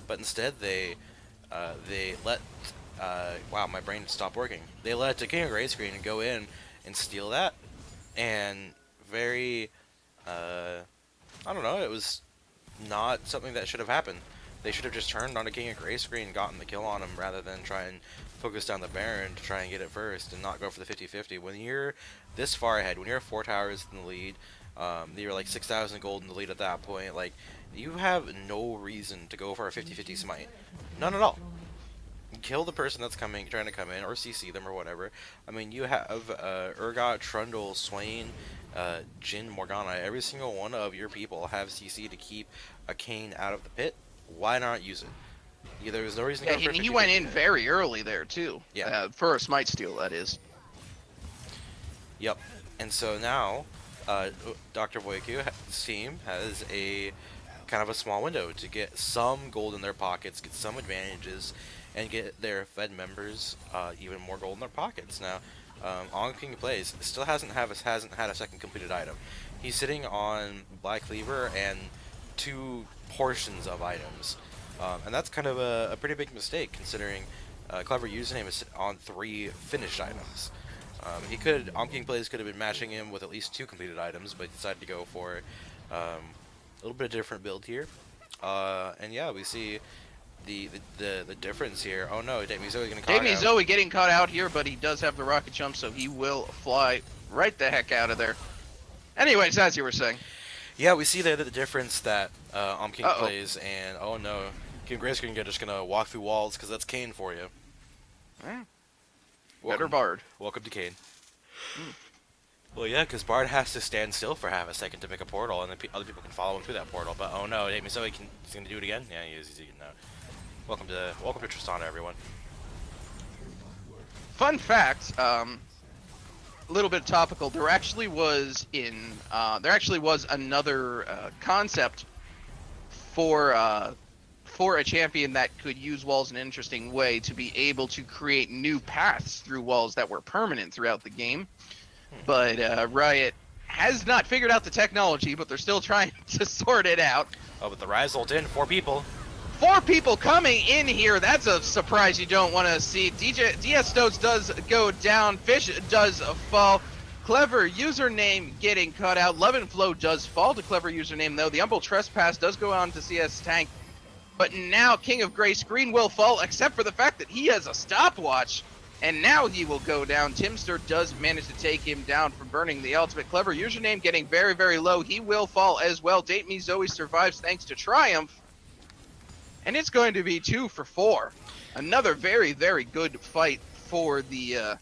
But instead they let wow, my brain stopped working. They let the King of Gray Screen go in and steal that, and very I don't know, it was not something that should have happened. They should have just turned on the King of Gray Screen and gotten the kill on him rather than try and focus down the Baron to try and get it first and not go for the 50-50. When you're this far ahead, when you're 4 towers in the lead, you're like 6,000 gold in the lead at that point, like, you have no reason to go for a 50-50 smite. None at all. Kill the person that's trying to come in, or CC them or whatever. I mean, you have Urgot, Trundle, Swain, Jin, Morgana. Every single one of your people have CC to keep a Kayn out of the pit. Why not use it? Yeah, there was no reason to go for he went in very early there, too. Yeah. For a smite steal, that is. Yep. And so now, Dr.Voicu's team has a kind of a small window to get some gold in their pockets, get some advantages, and get their Fed members even more gold in their pockets. Now, Onking Plays still hasn't had a second completed item. He's sitting on Black Cleaver and 2 portions of items. And that's kind of a pretty big mistake, considering Clever Username is on 3 finished items. Onking Plays could have been matching him with at least 2 completed items, but he decided to go for a little bit of different build here. And yeah, we see the difference here. Oh no, Dame Zoe getting caught out. Dame Zoe getting caught out here, but he does have the rocket jump, so he will fly right the heck out of there. Anyways, as you were saying. Yeah, we see there the difference that King Plays, and oh no, King Gray Screen just gonna walk through walls because that's Kayn for you. Better Bard. Welcome to Kayn. Well, yeah, because Bard has to stand still for half a second to make a portal, and then other people can follow him through that portal. But oh no, Dame Zoe he's gonna do it again. Yeah, he is. He's no. Welcome to Tristana, everyone. Fun fact. Little bit topical. There actually was another concept for a champion that could use walls in an interesting way to be able to create new paths through walls that were permanent throughout the game. But Riot has not figured out the technology, but they're still trying to sort it out. Oh, but the Rise ult in 4 people. 4 people coming in here. That's a surprise you don't want to see. DS Stoats does go down. Fish does fall. Clever Username getting cut out. Love and Flow does fall to Clever Username, though. The Humble Trespass does go on to CS Tank. But now King of Gray Screen will fall, except for the fact that he has a stopwatch. And now he will go down. Timster does manage to take him down from burning the ultimate. Clever Username getting very, very low. He will fall as well. Date Me Zoe survives thanks to Triumph. And it's going to be 2 for 4. Another very, very good fight for the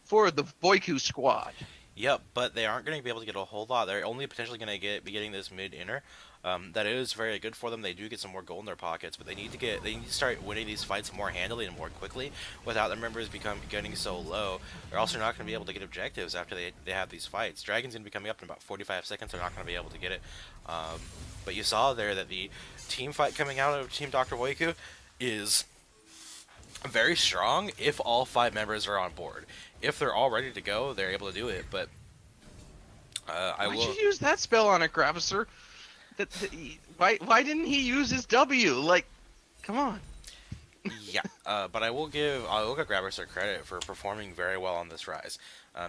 Voicu squad. Yep, but they aren't going to be able to get a whole lot. They're only potentially going to be getting this mid-inner. That is very good for them. They do get some more gold in their pockets, but they need to start winning these fights more handily and more quickly without their members getting so low. They're also not going to be able to get objectives after they have these fights. Dragon's going to be coming up in about 45 seconds. They're not going to be able to get it. But you saw there that the team fight coming out of Team Dr.Voicu is very strong if all 5 members are on board. If they're all ready to go, they're able to do it. But Why'd you use that spell on it, Graviser? Why didn't he use his W? Like, come on. Yeah, but I will give Graviser credit for performing very well on this Rise.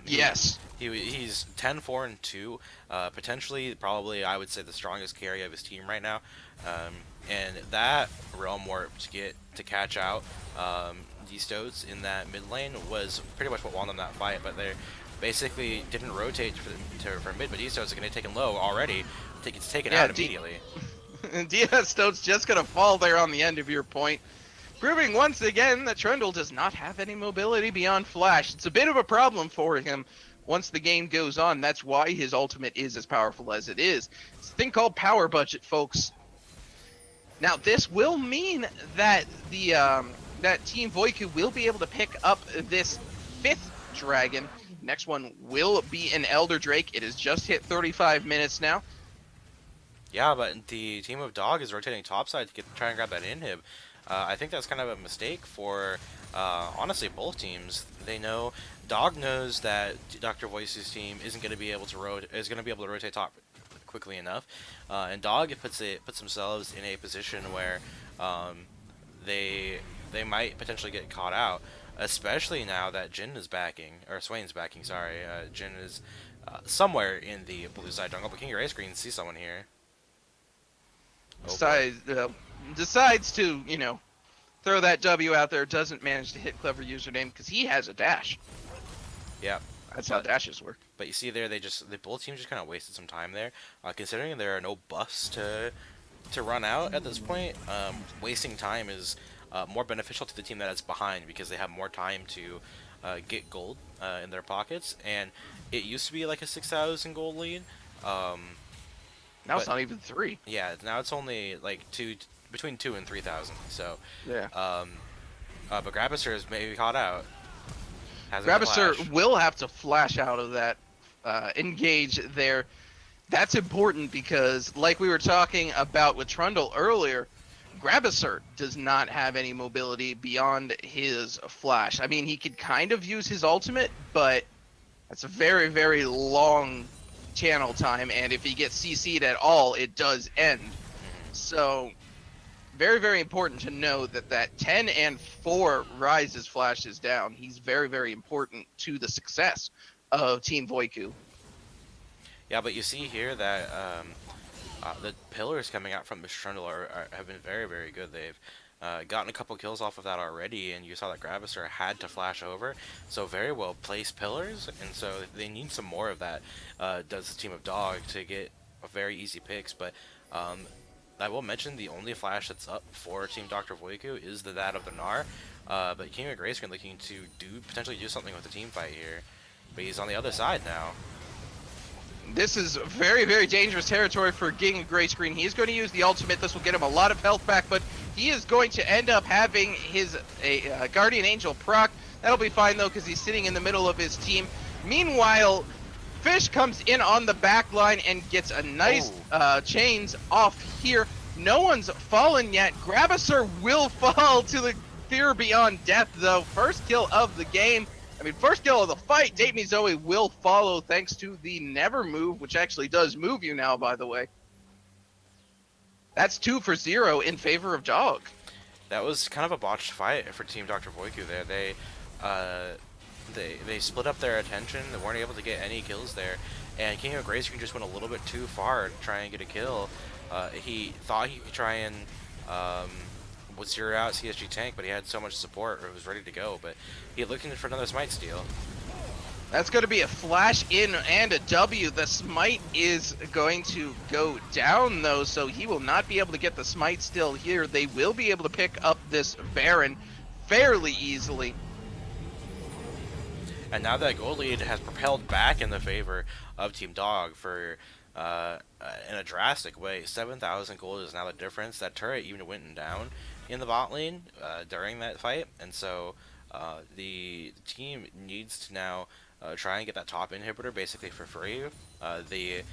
Yes. He's 10-4 and 2, potentially, probably, I would say, the strongest carry of his team right now. And that Realm Warp to catch out D-Stoats in that mid lane was pretty much what won them that fight, but basically didn't rotate for mid, but Stoats is going to take him low already. It's taken Yeah, out immediately. Diaz Stoat's just gonna fall there on the end of your point, proving once again that Trundle does not have any mobility beyond Flash. It's a bit of a problem for him once the game goes on. That's why his ultimate is as powerful as it is. It's a thing called power budget, folks. Now, this will mean that that Team Voicu will be able to pick up this 5th dragon. Next one will be an Elder Drake. It has just hit 35 minutes now. Yeah, but the team of Dog is rotating topside to try and grab that inhib. I think that's kind of a mistake for, honestly, both teams. They know, Dog knows that Dr.Voicu's team isn't going to be able to rotate top quickly enough, and Dog puts themselves in a position where they might potentially get caught out, especially now that Jin is backing, or Swain's backing. Sorry, Jin is somewhere in the blue side jungle, but King Erase Green sees someone here. Decides to, throw that W out there. Doesn't manage to hit Clever Username because he has a dash. Yeah. That's how dashes work. But you see there, both teams just kind of wasted some time there. Considering there are no buffs to run out at this point, wasting time is more beneficial to the team that is behind because they have more time to get gold in their pockets. And it used to be like a 6,000 gold lead. Now it's not even 3. Yeah, now it's only like between 2 and 3,000. So yeah. But Grabasser is maybe caught out. Grabasser will have to flash out of that engage there. That's important because, like we were talking about with Trundle earlier, Grabasser does not have any mobility beyond his flash. I mean, he could kind of use his ultimate, but that's a very, very long channel time, and if he gets CC'd at all, it does end. So, very, very important to know that 10 and 4 rises flashes down. He's very, very important to the success of Team Voicu. Yeah, but you see here that the pillars coming out from Mr. Trundle have been very, very good. They've gotten a couple kills off of that already, and you saw that Grabasser had to flash over. So very well placed pillars, and so they need some more of that. Does the team of Dog to get a very easy picks, but I will mention the only flash that's up for Team Dr.Voicu is that of the Gnar. But King of Grayscreen looking to potentially do something with the team fight here, but he's on the other side now. This is very, very dangerous territory for King of Grayscreen. He's going to use the ultimate. This will get him a lot of health back, but he is going to end up having his Guardian Angel proc. That'll be fine, though, because he's sitting in the middle of his team. Meanwhile, Fish comes in on the back line and gets a nice chains off here. No one's fallen yet. Grabasser will fall to the fear beyond death, though. First kill of the game. First kill of the fight. Date Me Zoe will follow thanks to the never move, which actually does move you now, by the way. That's 2 for 0 in favor of Dog. That was kind of a botched fight for Team Dr.Voicu there. They split up their attention. They weren't able to get any kills there, and King of Grayscreen just went a little bit too far to try and get a kill. He thought he could try and zero out CSG tank, but he had so much support, or it was ready to go. But he looking for another smite steal. That's going to be a flash in and a W. The smite is going to go down, though, so he will not be able to get the smite still here. They will be able to pick up this Baron fairly easily. And now that gold lead has propelled back in the favor of Team Dog for in a drastic way. 7,000 gold is now the difference. That turret even went down in the bot lane during that fight, and so the team needs to now try and get that top inhibitor basically for free. The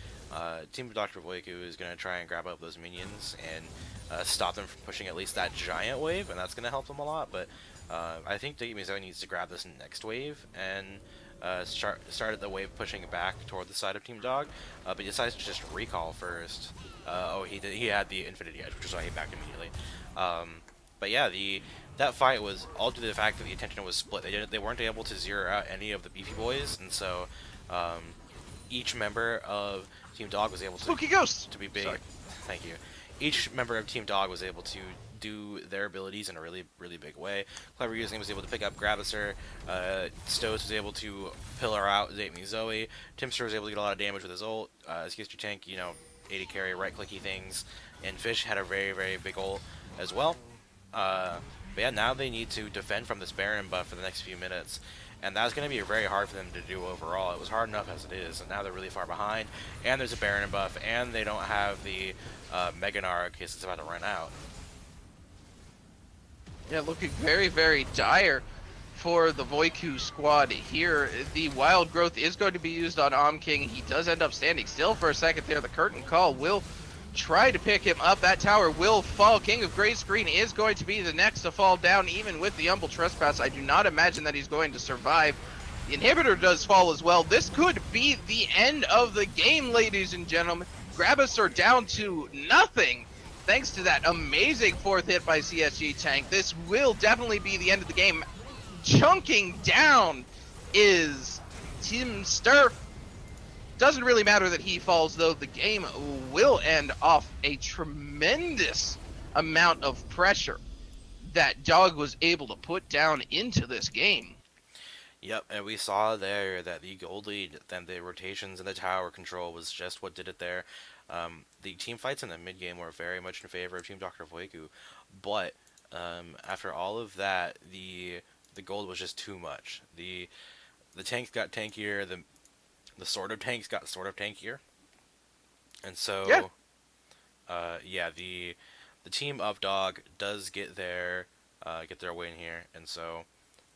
team of Dr.Voicu is going to try and grab up those minions and stop them from pushing at least that giant wave, and that's going to help them a lot. But I think Date Me Zoe needs to grab this next wave and started the wave pushing back toward the side of Team Dog, but he decides to just recall first. He had the Infinity Edge, which is why he backed immediately. But yeah, that fight was all due to the fact that the attention was split. They weren't able to zero out any of the beefy boys, and so each member of Team Dog was able to Spooky Ghost to be big. Sorry. Thank you. Each member of Team Dog was able to do their abilities in a really, really big way. Clever Using was able to pick up Gravisser. Stoves was able to pillar out Zaytney Zoe. Timster was able to get a lot of damage with his ult. CSG Tank, 80 carry, right-clicky things. And Fish had a very, very big ult as well. But yeah, now they need to defend from this Baron buff for the next few minutes. And that's going to be very hard for them to do overall. It was hard enough as it is, and now they're really far behind. And there's a Baron buff, and they don't have the Mega Gnar in case it's about to run out. Yeah, looking very, very dire for the Voicu squad here. The Wild Growth is going to be used on King. He does end up standing still for a second there. The curtain call will try to pick him up. That tower will fall. King of Grey Screen is going to be the next to fall down, even with the Humble Trespass. I do not imagine that he's going to survive. The inhibitor does fall as well. This could be the end of the game, ladies and gentlemen. Gravis are down to nothing. Thanks to that amazing fourth hit by CSG Tank. This will definitely be the end of the game. Chunking down is Timster. Doesn't really matter that he falls, though. The game will end off a tremendous amount of pressure that Dog was able to put down into this game. Yep, and we saw there that the gold lead and the rotations and the tower control was just what did it there. The team fights in the mid game were very much in favor of Team Dr.Voicu, but after all of that, the gold was just too much. The tanks got tankier, the sort of tanks got sort of tankier, and so the team of Dog does get their win here, and so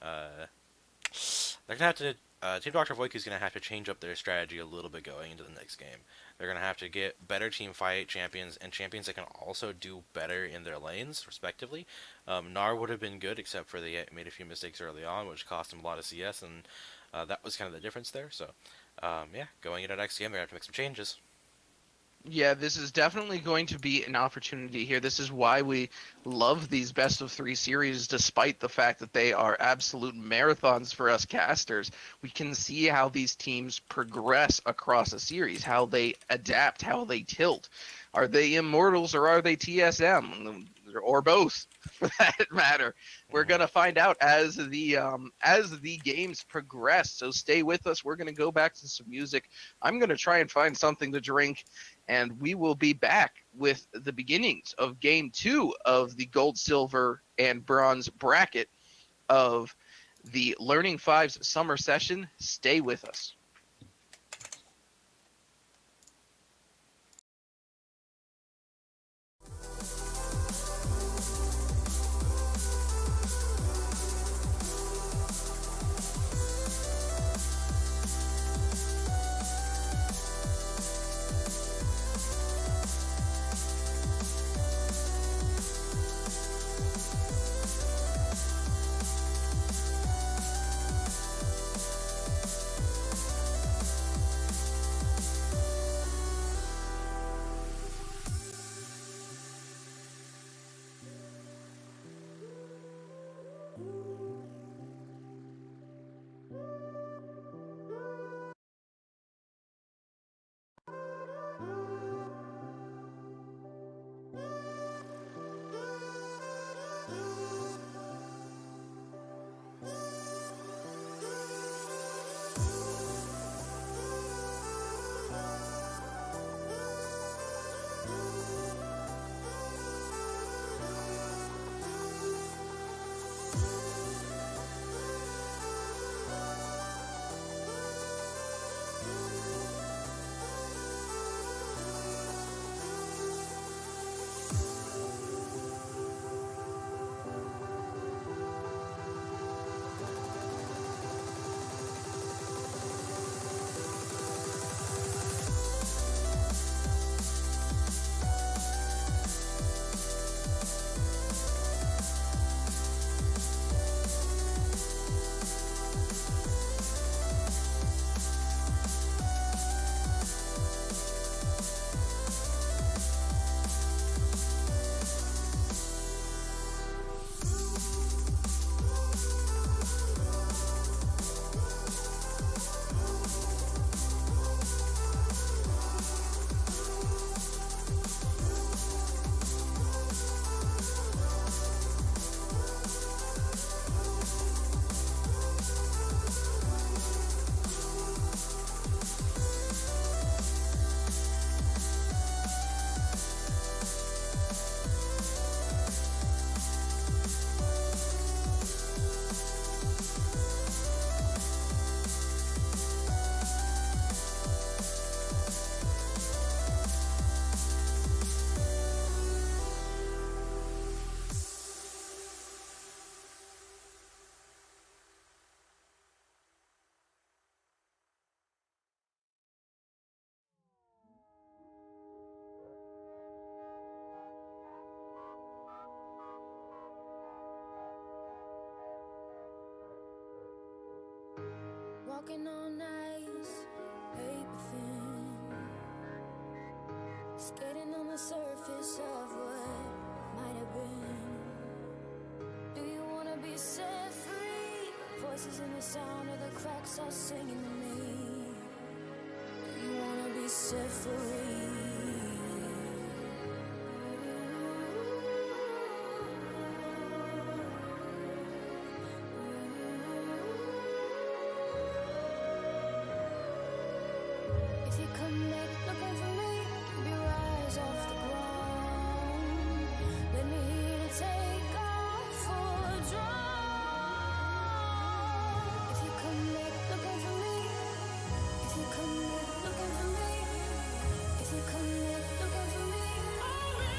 they're gonna have to. Team Dr.Voicu is gonna have to change up their strategy a little bit going into the next game. They're gonna have to get better team fight champions and champions that can also do better in their lanes, respectively. Gnar would have been good, except for they made a few mistakes early on, which cost him a lot of CS, and that was kind of the difference there. So, going into next game, they're gonna have to make some changes. Yeah, this is definitely going to be an opportunity here. This is why we love these best of 3 series, despite the fact that they are absolute marathons for us casters. We can see how these teams progress across a series, how they adapt, how they tilt. Are they Immortals or are they TSM? Or both, for that matter. We're gonna find out as the games progress. So stay with us. We're gonna go back to some music. I'm gonna try and find something to drink, and we will be back with the beginnings of Game 2 of the Gold, Silver, and Bronze bracket of the Learning 5's summer session. Stay with us. Walking on ice, paper thin, skating on the surface of what might have been. Do you wanna be set free? Voices in the sound of the cracks are singing to me. Do you wanna be set free? If you come back looking for me, keep your eyes off the ground. Let me hear you take off for a drive. If you come back looking for me, if you come back looking for me, if you come back looking for me, I'll be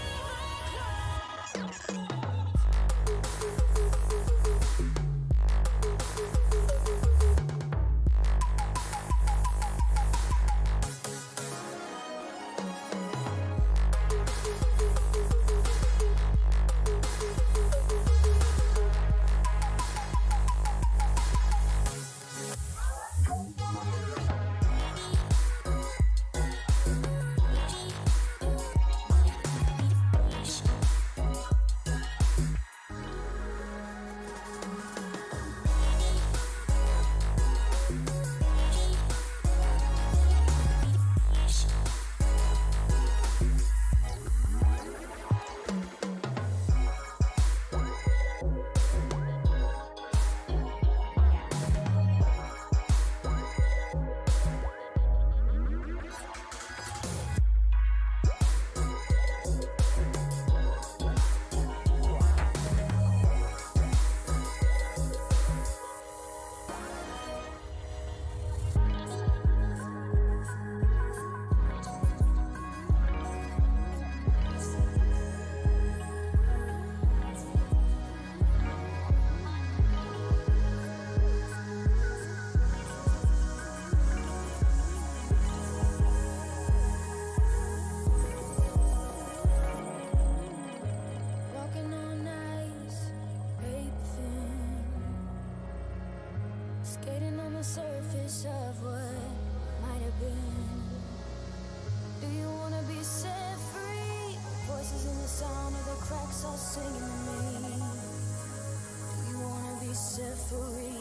walking on ice, paper thin, skating on the surface of what might have been. Do you wanna be set free? Voices in the sound of the cracks are singing to me. Do you wanna be set free?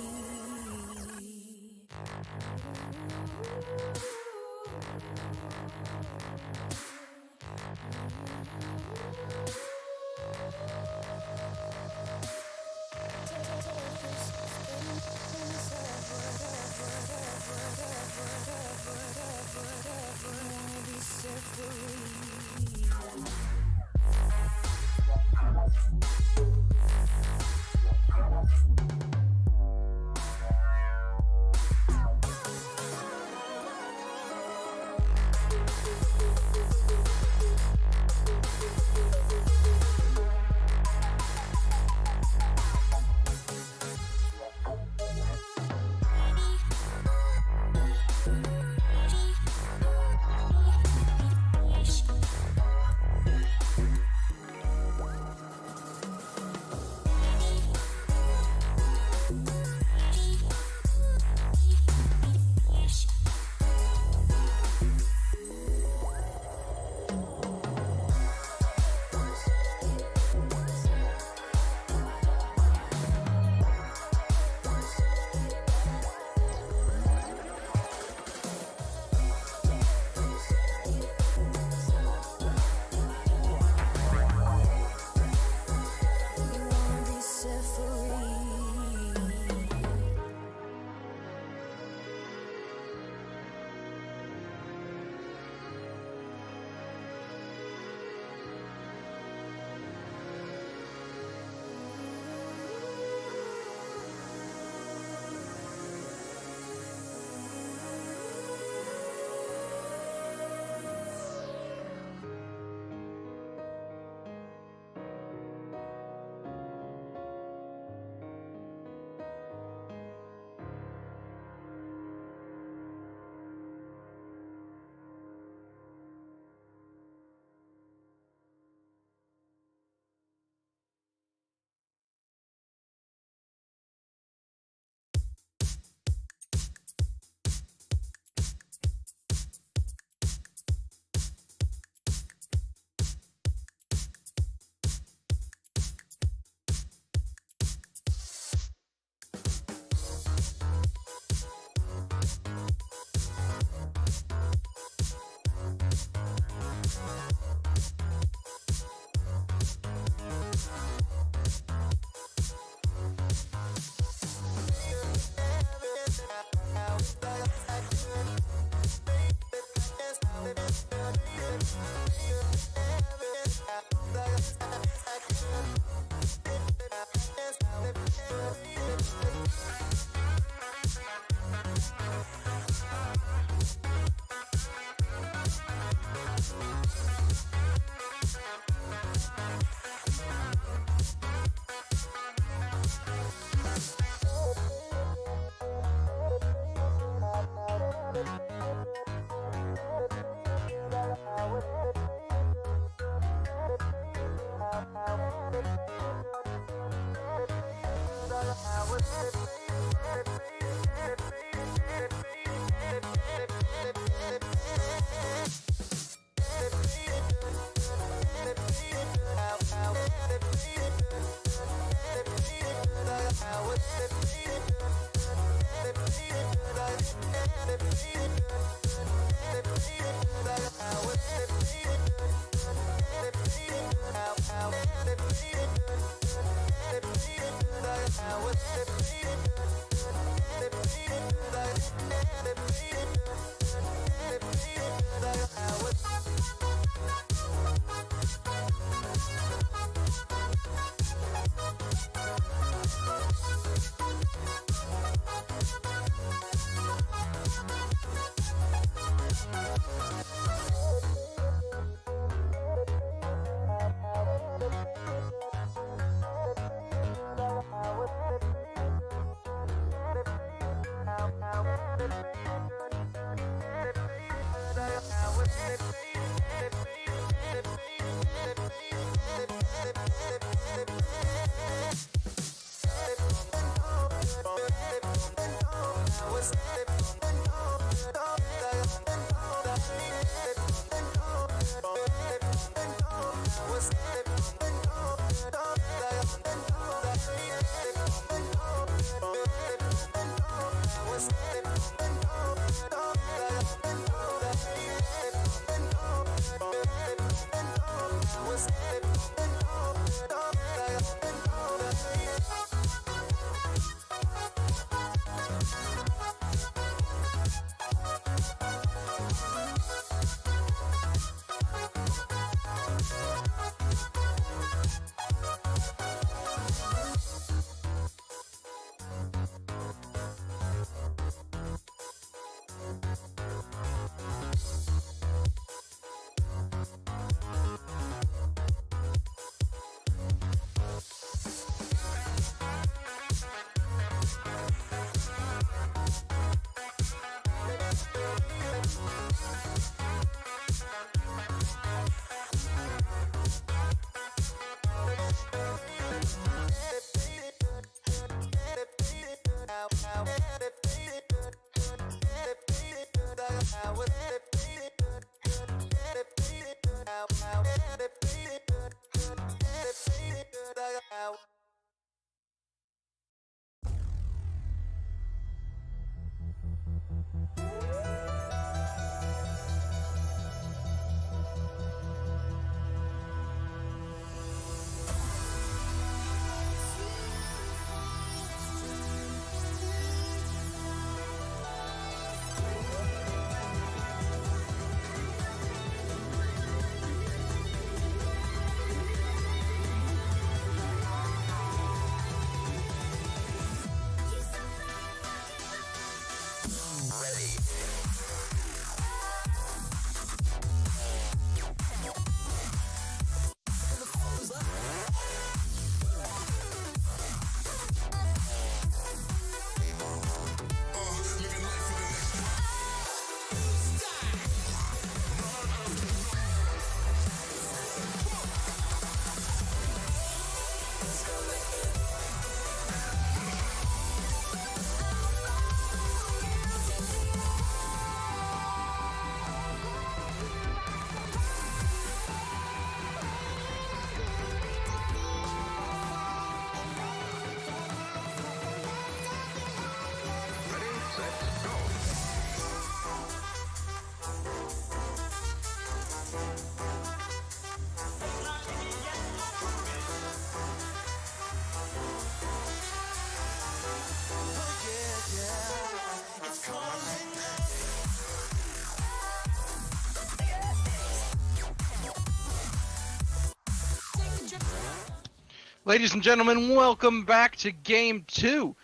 Ladies and gentlemen, welcome back to Game 2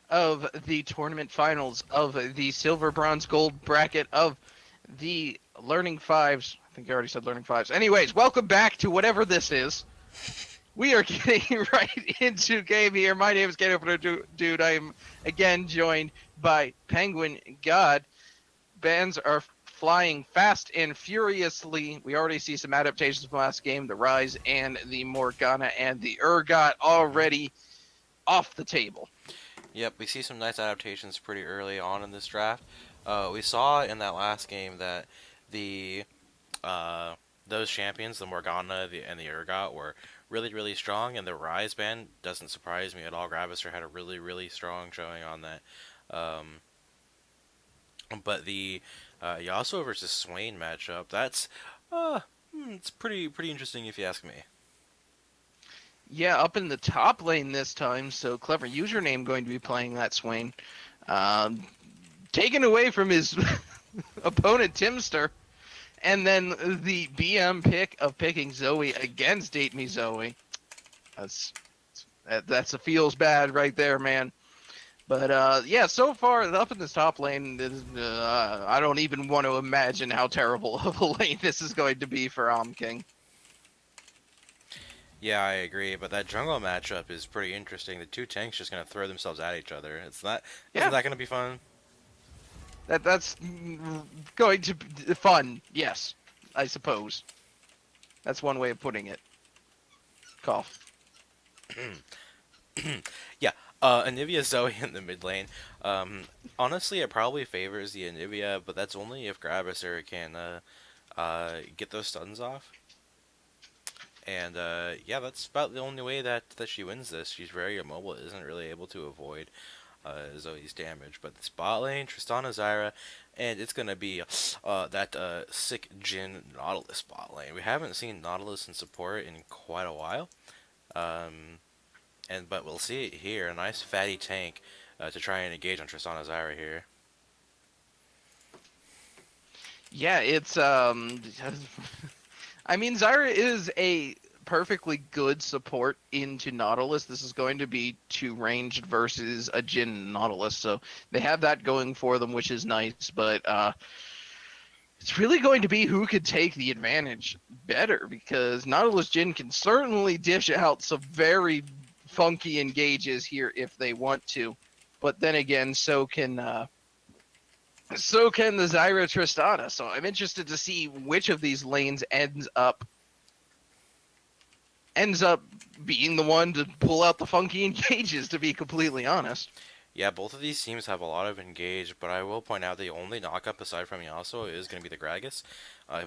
of the tournament finals of the Silver, Bronze, Gold bracket of the Learning Fives. I think I already said Learning Fives. Anyways, welcome back to whatever this is. We are getting right into game here. My name is Game Opener Dude. I am again joined by Penguin God. bands are flying fast and furiously. We already see some adaptations from last game, the Rise and the Morgana and the Urgot already off the table. Yep, we see some nice adaptations pretty early on in this draft. We saw in that last game that the uh, those champions, the Morgana and the Urgot, were really, really strong, and the Rise band doesn't surprise me at all. Gravister had a really, really strong showing on that. Um, but the Yasuo versus Swain matchup, that's it's pretty interesting if you ask me. Yeah, up in the top lane this time, so clever username going to be playing that Swain. Um, Taken away from his opponent Timster, and then the BM pick of picking Zoe against Date Me Zoe. That's a feels bad right there, man. But yeah, so far up in this top lane, I don't even want to imagine how terrible of a lane this is going to be for King. Yeah, I agree, but that jungle matchup is pretty interesting. The two tanks just gonna throw themselves at each other. Isn't that gonna be fun? That's going to be fun. Yes, I suppose. That's one way of putting it. Cough. Yeah, Anivia Zoe in the mid lane. Honestly, it probably favors the Anivia, but that's only if Graviser can get those stuns off. And yeah, that's about the only way that she wins this. She's very immobile, isn't really able to avoid Zoe's damage. But the bot lane, Tristana Zyra, and it's going to be that sick Jhin Nautilus bot lane. We haven't seen Nautilus in support in quite a while. But we'll see it here. A nice fatty tank to try and engage on Tristana Zyra here. Yeah, it's I mean, Zyra is a perfectly good support into Nautilus. This is going to be two ranged versus a Jhin Nautilus, so they have that going for them, which is nice. But it's really going to be who could take the advantage better, because Nautilus Jhin can certainly dish out some very funky engages here if they want to. But then again, so can the Zyra Tristana. So I'm interested to see which of these lanes ends up being the one to pull out the funky engages, to be completely honest. Yeah, both of these teams have a lot of engage, but I will point out the only knockup aside from Yasuo is going to be the Gragas.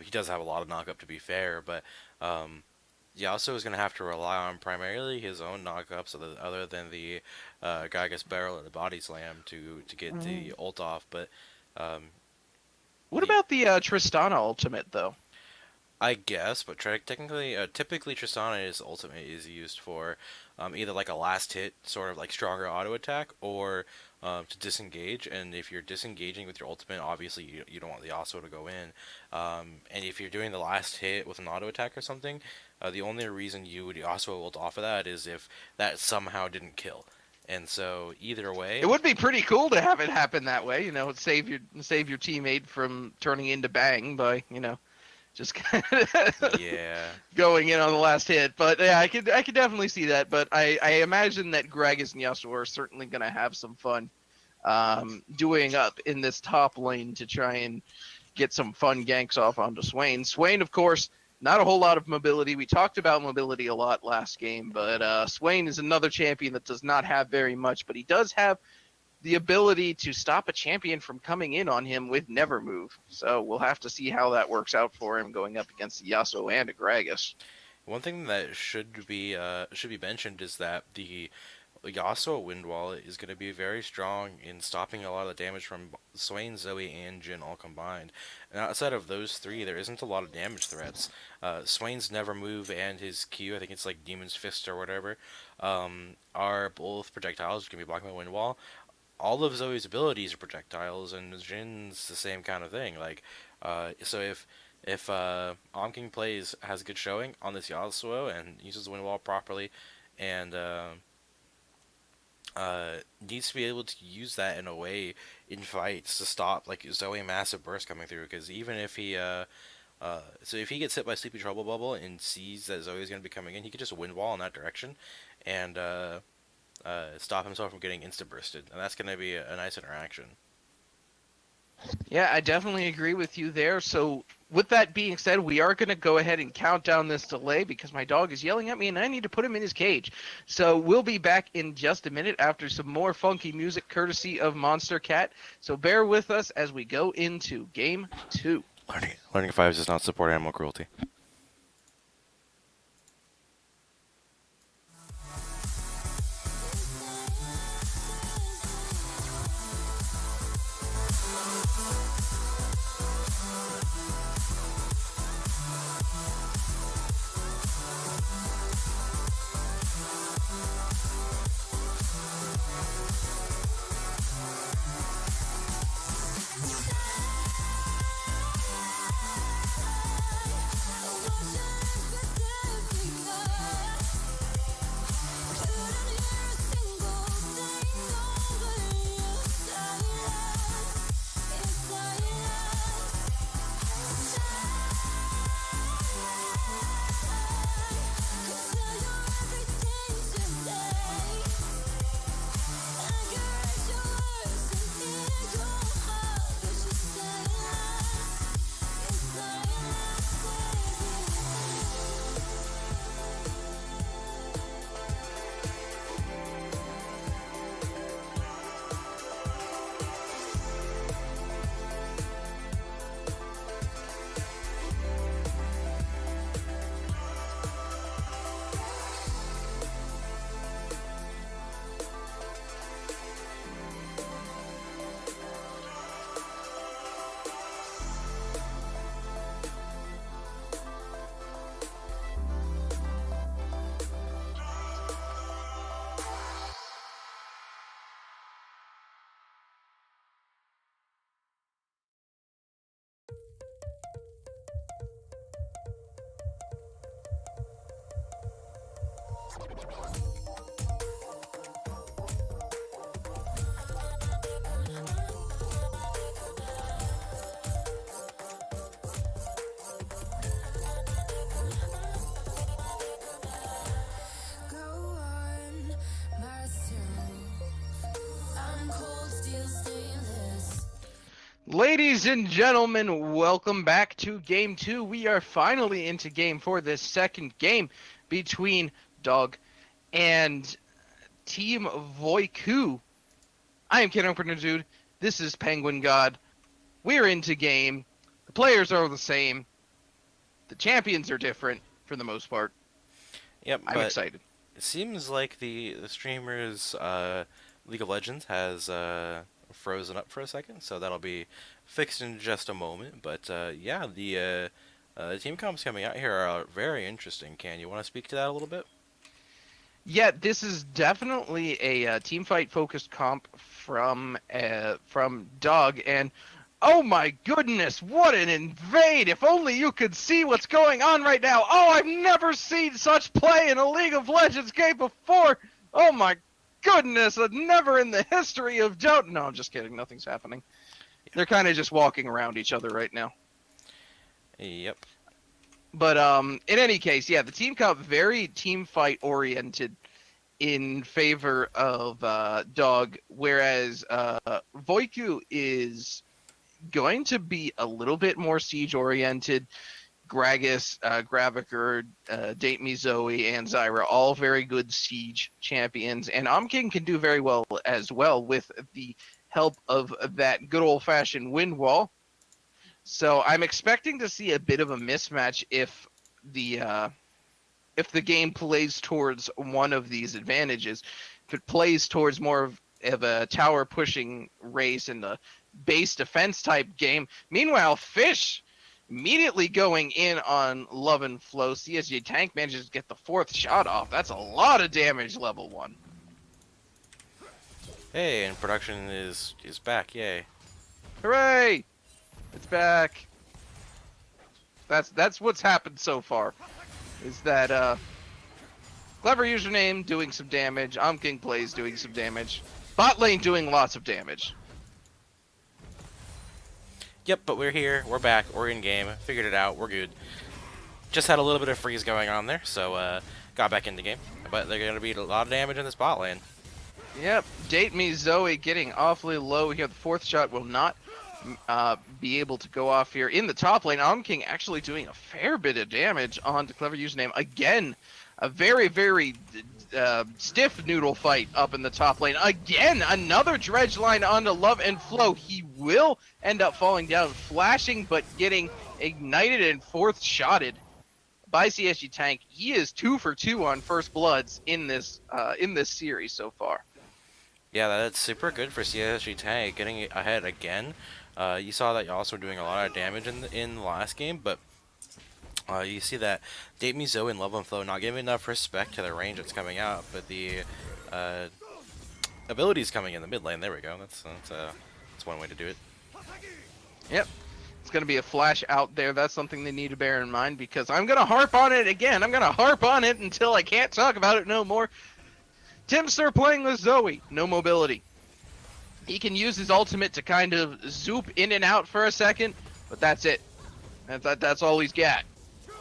He does have a lot of knockup, to be fair, but Yasuo is going to have to rely on primarily his own knockups other than the Gragas barrel or the body slam to get the ult off. But what about the Tristana ultimate, though? I guess, but technically, typically Tristana's ultimate is used for either like a last hit, sort of like stronger auto attack, or to disengage. And if you're disengaging with your ultimate, obviously you don't want the Yasuo to go in. And if you're doing the last hit with an auto attack or something, the only reason you would Yasuo ult off of that is if that somehow didn't kill. And so either way, it would be pretty cool to have it happen that way. Save your teammate from turning into bang by just kind of going in on the last hit. But yeah, I could definitely see that. But I imagine that Gragas and Yasuo are certainly going to have some fun doing up in this top lane to try and get some fun ganks off onto Swain. Swain, of course, not a whole lot of mobility. We talked about mobility a lot last game, but Swain is another champion that does not have very much, but he does have the ability to stop a champion from coming in on him with Never Move. So we'll have to see how that works out for him going up against the Yasuo and a Gragas. One thing that should be mentioned is that the Yasuo Wind Wall is going to be very strong in stopping a lot of the damage from Swain, Zoe, and Jhin all combined. And outside of those three, there isn't a lot of damage threats. Swain's Never Move and his Q, I think it's like Demon's Fist or whatever, are both projectiles that can be blocked by Wind Wall. All of Zoe's abilities are projectiles, and Jin's the same kind of thing. Like, so if King has a good showing on this Yasuo and uses the Wind Wall properly, and needs to be able to use that in a way in fights to stop like Zoe massive burst coming through. Because even if he so if he gets hit by Sleepy Trouble Bubble and sees that Zoe is going to be coming in, he could just Wind Wall in that direction, and stop himself from getting insta bursted, and that's going to be a nice interaction. Yeah, I definitely agree with you there. So, with that being said, we are going to go ahead and count down this delay because my dog is yelling at me and I need to put him in his cage. So, we'll be back in just a minute after some more funky music courtesy of Monster Cat. So, bear with us as we go into game 2. Learning Fives does not support animal cruelty. Ladies and gentlemen, welcome back to Game 2. We are finally into Game 4, this second game between Dog and Team Voicu. I am Ken Dude. This is Penguin God. We're into game. The players are the same. The champions are different for the most part. Yep, I'm excited. It seems like the streamer's League of Legends has frozen up for a second, so that'll be fixed in just a moment. But yeah, the team comps coming out here are very interesting. Can you want to speak to that a little bit? Yeah, this is definitely a team fight focused comp from Dog, and oh my goodness, what an invade! If only you could see what's going on right now. Oh, I've never seen such play in a League of Legends game before. Oh my goodness, never in the history of Dota. No, I'm just kidding. Nothing's happening. They're kind of just walking around each other right now. Yep. But in any case, yeah, the team comp very team fight oriented in favor of Dog, whereas Voicu is going to be a little bit more siege oriented. Gragas, Graviker, Date Me Zoe, and Zyra, all very good siege champions, and Omking can do very well as well with the help of that good old fashioned wind wall. So I'm expecting to see a bit of a mismatch if the game plays towards one of these advantages. If it plays towards more of a tower pushing race and a base defense type game. Meanwhile, Fish immediately going in on Love and Flow. CSG Tank manages to get the 4th shot off. That's a lot of damage level 1. Hey, and production is back. Yay! Hooray! It's back. That's what's happened so far. Is that Clever Username doing some damage, King Plays doing some damage, bot lane doing lots of damage. Yep, but we're here, we're back, we're in game, figured it out, we're good. Just had a little bit of freeze going on there, so got back into game. But they're going to be a lot of damage in this bot lane. Yep, Date Me Zoe getting awfully low here. The 4th shot will not be able to go off here in the top lane. King actually doing a fair bit of damage onto Clever Username. Again, a very, very stiff noodle fight up in the top lane. Again, another dredge line onto Love and Flow. He will end up falling down, flashing, but getting ignited and fourth shotted by CSG Tank. He is 2 for 2 on first bloods in this series so far. Yeah, that's super good for CSG Tank, getting ahead again. You saw that you're also doing a lot of damage in the last game, but you see that Date Me Zoe and Love and Flow not giving enough respect to the range that's coming out, but the abilities coming in the mid lane. There we go. That's one way to do it. Yep. It's going to be a flash out there. That's something they need to bear in mind, because I'm going to harp on it again. I'm going to harp on it until I can't talk about it no more. Timster playing with Zoe. No mobility. He can use his ultimate to kind of zoop in and out for a second, but that's it. That's all he's got.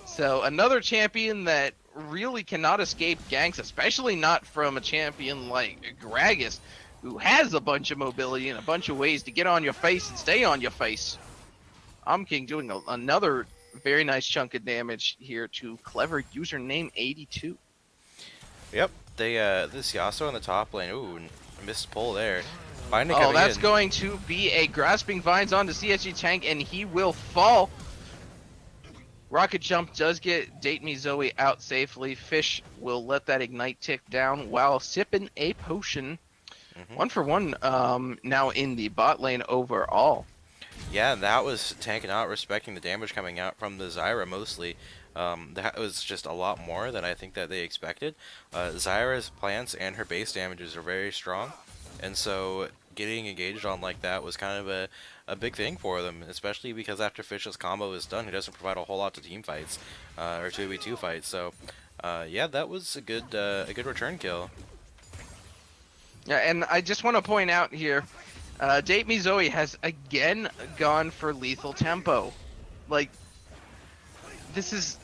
So another champion that really cannot escape ganks, especially not from a champion like Gragas, who has a bunch of mobility and a bunch of ways to get on your face and stay on your face. King doing another very nice chunk of damage here to Clever Username 82. Yep, this Yasuo on the top lane. Ooh, missed pull there. That's going to be a Grasping Vines onto CSG Tank, and he will fall. Rocket Jump does get Date Me Zoe out safely. Fish will let that ignite tick down while sipping a potion. 1 for 1 now in the bot lane overall. Yeah, that was Tank not respecting the damage coming out from the Zyra mostly. That was just a lot more than I think that they expected. Zyra's plants and her base damages are very strong, and so getting engaged on like that was kind of a big thing for them, especially because after Fish's combo is done, he doesn't provide a whole lot to team fights or 2v2 fights. So yeah, that was a good return kill. Yeah, and I just want to point out here, Date Me Zoe has again gone for lethal tempo. Like, this is...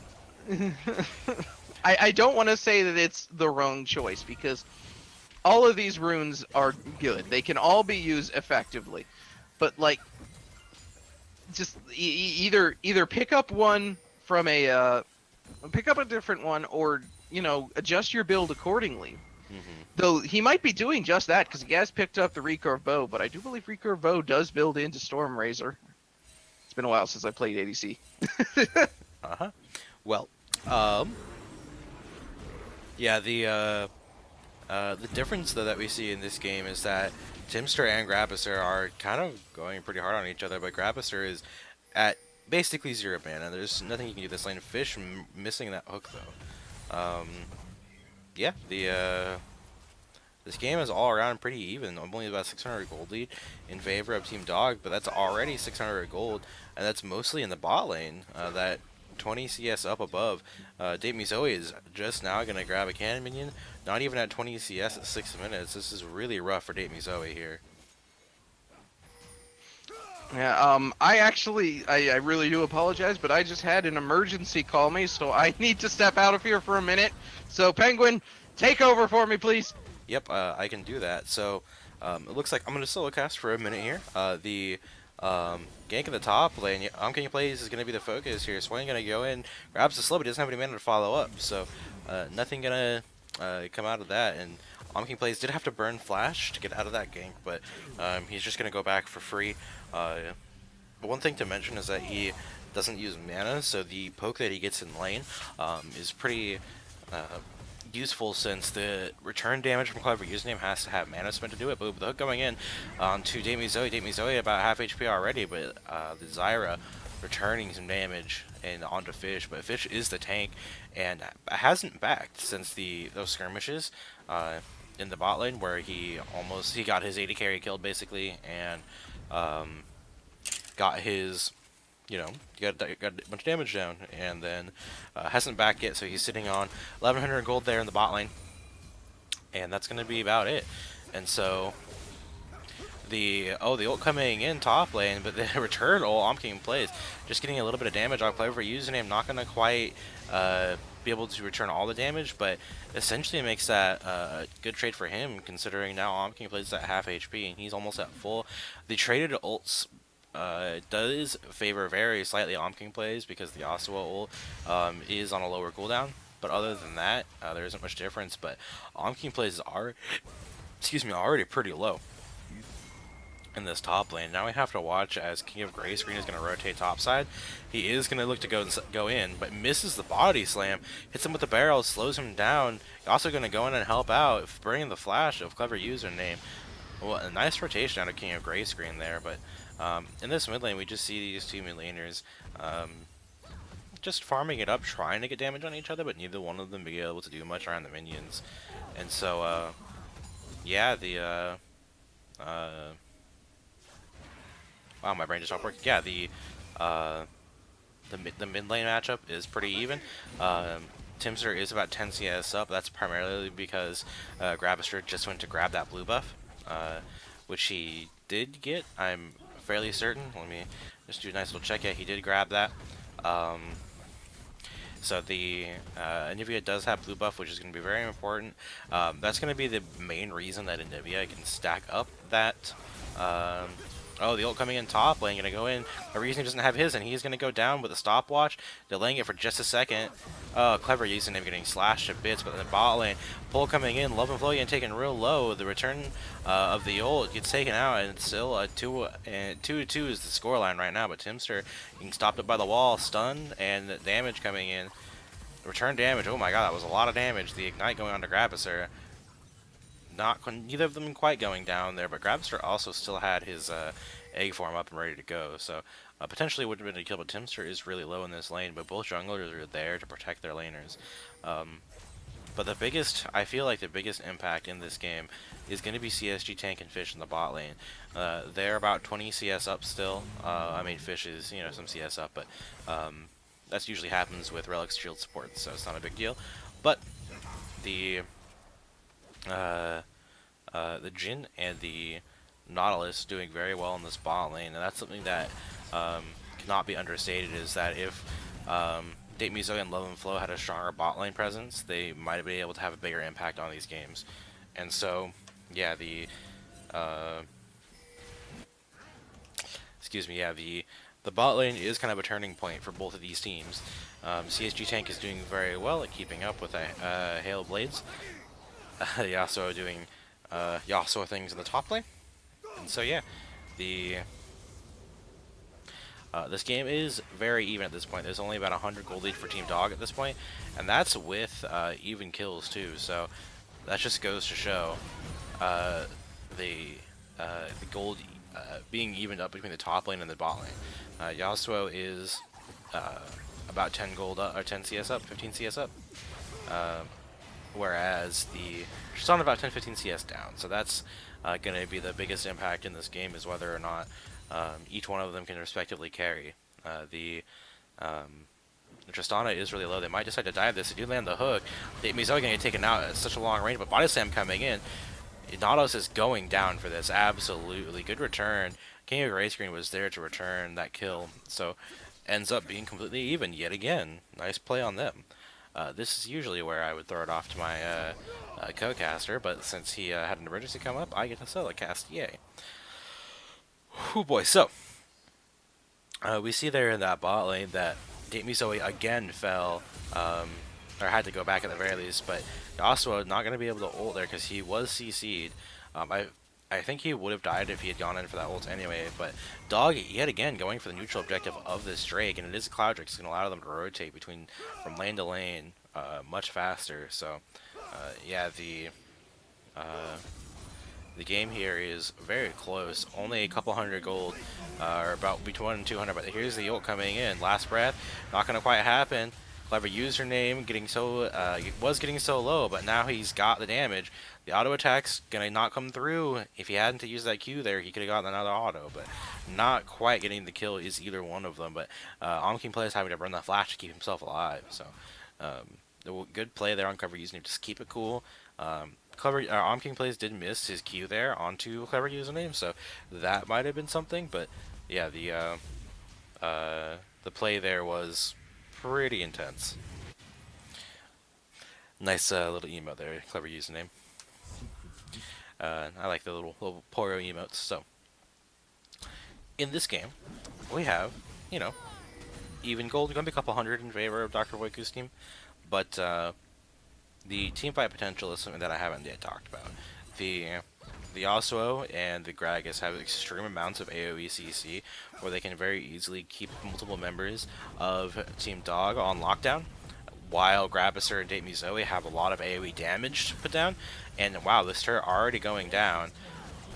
I don't want to say that it's the wrong choice, because all of these runes are good. They can all be used effectively. But, like, just either pick up one from a... pick up a different one, or, you know, adjust your build accordingly. Though he might be doing just that, because he has picked up the Recurve Bow, but I do believe Recurve Bow does build into Storm Razor. It's been a while since I played ADC. Well, yeah, the difference though that we see in this game is that Timster and Grapisser are kind of going pretty hard on each other, but Grapisser is at basically 0 mana. There's nothing you can do this lane. Fish missing that hook though. Yeah, this game is all around pretty even. I'm only about 600 gold lead in favor of Team Dog, but that's already 600 gold, and that's mostly in the bot lane. That 20 CS up above. Date Me Zoe is just now going to grab a cannon minion, not even at 20 CS at 6 minutes. This is really rough for Date Me Zoe here. Yeah, I really do apologize, but I just had an emergency call me, so I need to step out of here for a minute. So, Penguin, take over for me, please. Yep, I can do that. So, it looks like I'm going to solo cast for a minute here. The gank in the top lane, King plays is going to be the focus here. Swain going to go in, grabs the slow, but he doesn't have any mana to follow up. So, nothing going to come out of that. And King plays did have to burn Flash to get out of that gank, but he's just going to go back for free. But one thing to mention is that he doesn't use mana, so the poke that he gets in lane is pretty useful, since the return damage from Clever Username has to have mana spent to do it. But with the hook going in to Date Me Zoe about half HP already, but the Zyra returning some damage and onto Fish. But Fish is the tank and hasn't backed since those skirmishes in the bot lane, where he got his 80 carry killed basically, and got his, got a bunch of damage down, and then hasn't backed yet, so he's sitting on 1100 gold there in the bot lane, and that's going to be about it. And so the ult coming in top lane, but the return ult King plays, just getting a little bit of damage on Clever Username, not going to quite be able to return all the damage, but essentially it makes that a good trade for him, considering now King plays at half HP and he's almost at full. The traded ults does favor very slightly Omking plays because the Yasuo ult is on a lower cooldown. But other than that, there isn't much difference. But Omking plays are, excuse me, already pretty low in this top lane. Now we have to watch as King of Grey Screen is going to rotate topside. He is going to look to go in, but misses the body slam, hits him with the barrel, slows him down. Also going to go in and help out, bringing the flash of Clever Username. Well, a nice rotation out of King of Grey Screen there, but in this mid lane we just see these two mid laners just farming it up, trying to get damage on each other, but neither one of them be able to do much around the minions. And so, yeah, wow, my brain just stopped working. Yeah, the mid lane matchup is pretty even. Timster is about 10 CS up. That's primarily because Gravister just went to grab that blue buff, which he did get. I'm fairly certain. Let me just do a nice little check. Yeah, he did grab that. So the Anivia does have blue buff, which is going to be very important. That's going to be the main reason that Anivia can stack up that. Oh, the ult coming in top lane, gonna go in. The reason he doesn't have his, and he's gonna go down with a stopwatch, delaying it for just a second. Clever using him getting slashed to bits, but in the bot lane, pull coming in, Love and Flow getting taken real low. The return of the ult gets taken out, and it's still a 2-2 is the scoreline right now. But Timster getting stopped up by the wall, stunned, and the damage coming in. Return damage. Oh my god, that was a lot of damage. The ignite going on to Graviser. Neither of them quite going down there, but Grabster also still had his egg form up and ready to go, so potentially would have been a kill, but Timster is really low in this lane, but both junglers are there to protect their laners. But I feel like the biggest impact in this game is going to be CSG Tank and Fish in the bot lane. They're about 20 CS up still. I mean, Fish is, some CS up, but that usually happens with Relic's shield support, so it's not a big deal. But the Jhin and the Nautilus doing very well in this bot lane, and that's something that cannot be understated, is that if Date Mizo and Love and Flow had a stronger bot lane presence, they might have been able to have a bigger impact on these games. And so, yeah, the bot lane is kind of a turning point for both of these teams. CSG Tank is doing very well at keeping up with Hail Blades. Yasuo doing Yasuo things in the top lane. And so yeah, this game is very even at this point. There's only about 100 gold lead for Team Dog at this point, and that's with even kills too. So that just goes to show the gold being evened up between the top lane and the bot lane. Yasuo is about 10 gold up, or 10 CS up, 15 CS up. Whereas she's on about 10-15 CS down, so that's going to be the biggest impact in this game, is whether or not each one of them can respectively carry. The Tristana is really low. They might decide to dive this. They do land the hook. Mizo going to get taken out at such a long range, but body slam coming in. Nautilus is going down for this. Absolutely good return. King of Grey Screen was there to return that kill, so ends up being completely even yet again. Nice play on them. This is usually where I would throw it off to my co-caster, but since he had an emergency come up, I get to solo cast. Yay. Oh boy, so we see there in that bot lane that Date Mizo again fell, or had to go back at the very least, but Yasuo not going to be able to ult there because he was CC'd. I think he would have died if he had gone in for that ult anyway, but Dog, yet again, going for the neutral objective of this Drake, and it is a Cloud Drake, it's going to allow them to rotate from lane to lane much faster. So, yeah, the game here is very close, only a couple hundred gold, or about between 1 and 200, but here's the ult coming in, last breath, not going to quite happen. Clever username, was getting so low, but now he's got the damage. The auto attack's gonna not come through. If he hadn't to use that Q there, he could have gotten another auto, but not quite getting the kill is either one of them. But Omking plays having to burn that flash to keep himself alive. So good play there on Clever username. Just keep it cool. Omking plays did miss his Q there onto Clever username, so that might have been something. But yeah, the play there was pretty intense. Nice little emote there, Clever username. I like the little Poro emotes. So in this game, we have, you know, even gold, going to be a couple hundred in favor of Dr.Voicu's team, but the team fight potential is something that I haven't yet talked about. The Yasuo and the Gragas have extreme amounts of AoE CC, where they can very easily keep multiple members of Team Dog on lockdown, while Grabasser and Date Me Zoe have a lot of AoE damage to put down. And wow, this turret already going down.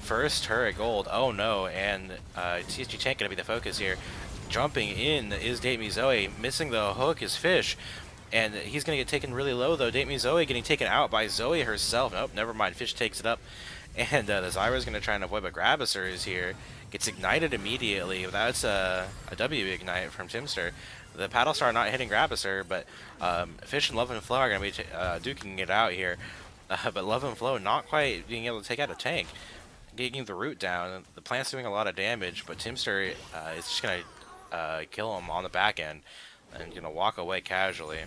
First turret gold, oh no, and TSG Tank gonna be the focus here. Jumping in is Date Me Zoe, missing the hook is Fish. And he's going to get taken really low, though. Date Me Zoe getting taken out by Zoe herself. Nope, never mind. Fish takes it up. And the Zyra's going to try and avoid, but Grabasser is here. Gets ignited immediately. That's a W ignite from Timster. The Paddle Star not hitting Grabasser, but Fish and Love and Flow are going to be duking it out here. But Love and Flow not quite being able to take out a tank. Getting the root down. The plant's doing a lot of damage, but Timster is just going to kill him on the back end. And going to walk away casually.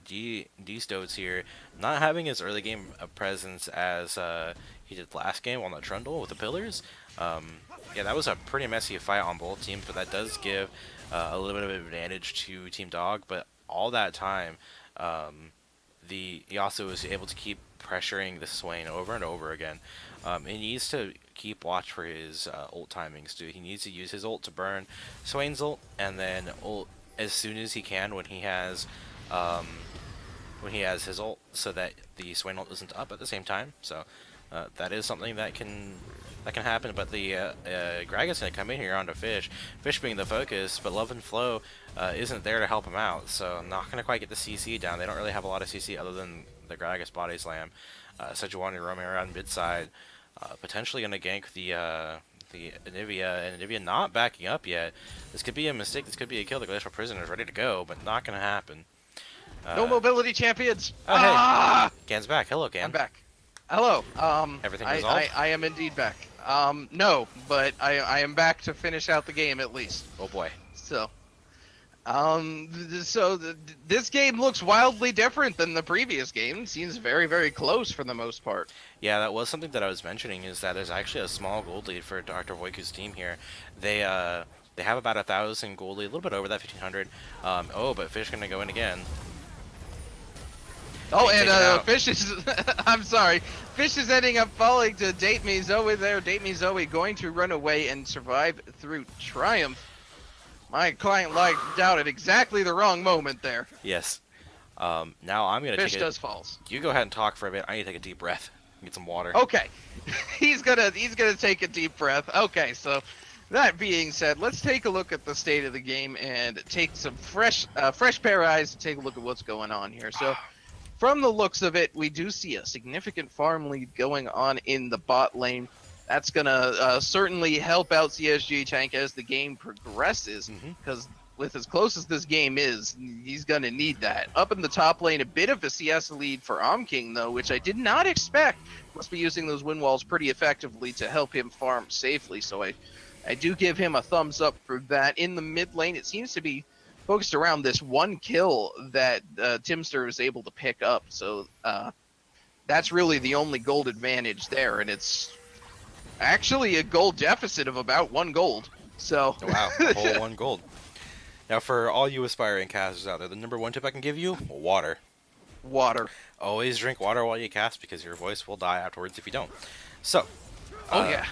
D-Stoats here, not having his early game presence as he did last game on the Trundle with the pillars. Yeah, that was a pretty messy fight on both teams, but that does give a little bit of advantage to Team Dog. But all that time, he also was able to keep pressuring the Swain over and over again. He needs to keep watch for his ult timings too. He needs to use his ult to burn Swain's ult, and then ult as soon as he can when he has his ult, so that the Swain ult isn't up at the same time. So that is something that can happen. But the Gragas gonna come in here onto Fish. Fish being the focus, but Love and Flow isn't there to help him out. So I'm not gonna quite get the CC down. They don't really have a lot of CC other than the Gragas body slam. Sejuani roaming around mid side, potentially gonna gank the Anivia, and Anivia not backing up yet. This could be a mistake. This could be a kill. The Glacial Prisoner is ready to go, but not gonna happen. No mobility champions. Oh, hey. Gan's back. Hello, Gan. I'm back. Hello. Everything resolved? I am indeed back. No, but I am back to finish out the game at least. Oh boy. So, this game looks wildly different than the previous game. It seems very, very close for the most part. Yeah, that was something that I was mentioning, is that there's actually a small gold lead for Dr.Voicu's team here. They have about 1,000 gold lead, a little bit over that 1,500. Oh, but Fish gonna go in again. Oh, and Fish is, I'm sorry, Fish is ending up falling to Date Me Zoe there. Date Me Zoe going to run away and survive through Triumph. My client logged out at exactly the wrong moment there. Yes. Now I'm gonna Fish does falls. You go ahead and talk for a bit. I need to take a deep breath. Get some water. Okay. he's gonna take a deep breath. Okay, so that being said, let's take a look at the state of the game and take some fresh pair of eyes to take a look at what's going on here. So, from the looks of it, we do see a significant farm lead going on in the bot lane. That's going to certainly help out CSG Tank as the game progresses, because with as close as this game is, he's going to need that. Up in the top lane, a bit of a CS lead for King, though, which I did not expect. Must be using those wind walls pretty effectively to help him farm safely, so I do give him a thumbs up for that. In the mid lane, it seems to be focused around this one kill that Timster is able to pick up. So that's really the only gold advantage there, and it's actually a gold deficit of about 1 gold. So wow, a whole 1 gold. Now, for all you aspiring casters out there, the number 1 tip I can give you: water. Water. Always drink water while you cast, because your voice will die afterwards if you don't. So, yeah.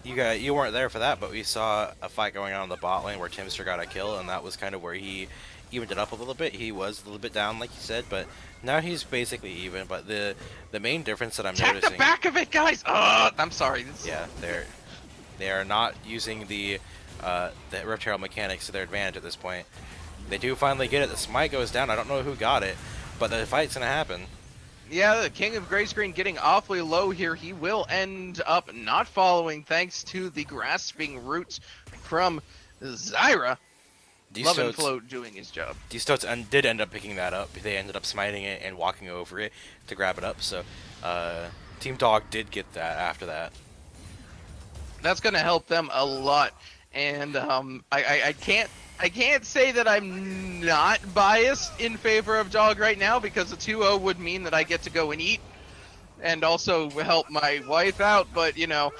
You weren't there for that, but we saw a fight going on in the bot lane where Timster got a kill, and that was kind of where he evened it up a little bit. He was a little bit down, like you said, but now he's basically even. But the main difference that I'm Attack noticing... the back of it, guys! I'm sorry. Yeah, they are not using the Reptile mechanics to their advantage at this point. They do finally get it. The smite goes down. I don't know who got it, but the fight's going to happen. Yeah, the King of Gray Screen getting awfully low here. He will end up not following thanks to the grasping roots from Zyra. Love and Float doing his job. D-Stoats did end up picking that up. They ended up smiting it and walking over it to grab it up. So Team Dog did get that after that. That's going to help them a lot. And I can't say that I'm not biased in favor of Dog right now, because a 2-0 would mean that I get to go and eat and also help my wife out, but you know,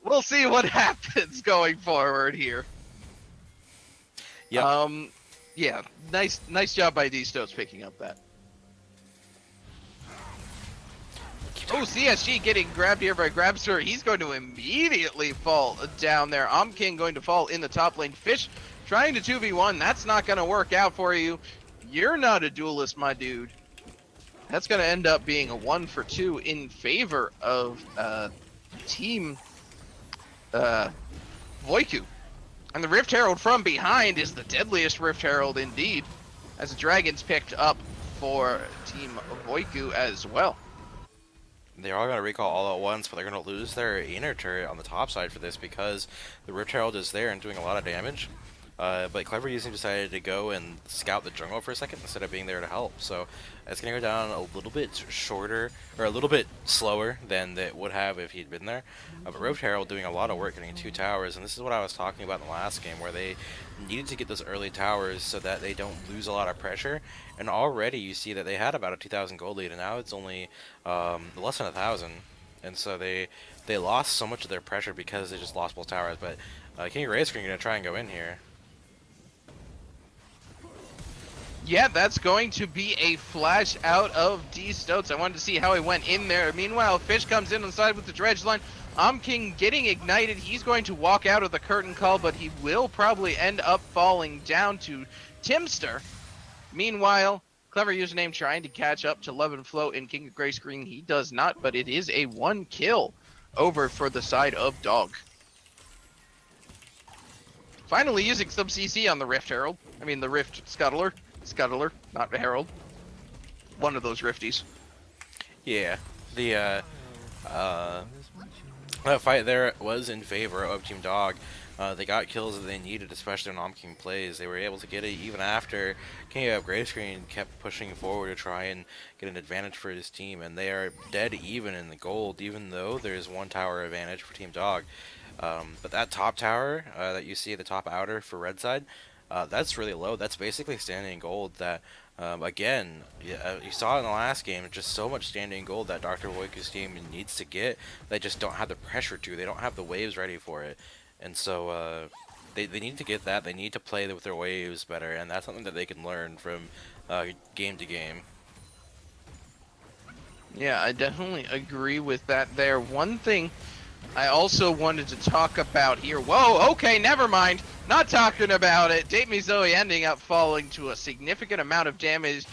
we'll see what happens going forward here. Yep. Yeah, nice job by D Stoats picking up that. Oh, CSG getting grabbed here by Grabster. He's going to immediately fall down there. King going to fall in the top lane. Fish trying to 2v1. That's not going to work out for you. You're not a duelist, my dude. That's going to end up being a 1-for-2 in favor of Team Voicu. And the Rift Herald from behind is the deadliest Rift Herald indeed, as the Dragon's picked up for Team Voicu as well. They're all going to recall all at once, but they're going to lose their inner turret on the top side for this because the Rift Herald is there and doing a lot of damage. But Clever Using decided to go and scout the jungle for a second instead of being there to help. So it's going to go down a little bit shorter, or a little bit slower than it would have if he'd been there. But Rift Herald doing a lot of work getting 2 towers, and this is what I was talking about in the last game, where they needed to get those early towers so that they don't lose a lot of pressure. And already you see that they had about a 2,000 gold lead, and now it's only less than 1,000. And so they lost so much of their pressure because they just lost both towers. But King Ray's going to try and go in here. Yeah, that's going to be a flash out of D Stoats. I wanted to see how he went in there. Meanwhile, Fish comes in on the side with the dredge line. King getting ignited. He's going to walk out of the curtain call, but he will probably end up falling down to Timster. Meanwhile, Clever Username trying to catch up to Love and Flow in King of Grey Screen. He does not, but it is a 1 kill over for the side of Dog. Finally using some CC on the Rift Herald. I mean, the Rift Scuttler. Scuttler, not Herald. One of those Rifties. Yeah, the fight there was in favor of Team Dog. They got kills that they needed, especially when King plays. They were able to get it even after King of Grey Screen kept pushing forward to try and get an advantage for his team, and they are dead even in the gold, even though there's 1 tower advantage for Team Dog. But that top tower that you see at the top outer for red side, that's really low. That's basically standing gold that, again, you saw in the last game, just so much standing gold that Dr.Voicu's team needs to get. They just don't have the pressure to. They don't have the waves ready for it. And so they need to get that. They need to play with their waves better, and that's something that they can learn from game to game. Yeah, I definitely agree with that there. One thing I also wanted to talk about here. Whoa, okay, never mind. Not talking about it. Date Me Zoe ending up falling to a significant amount of damage.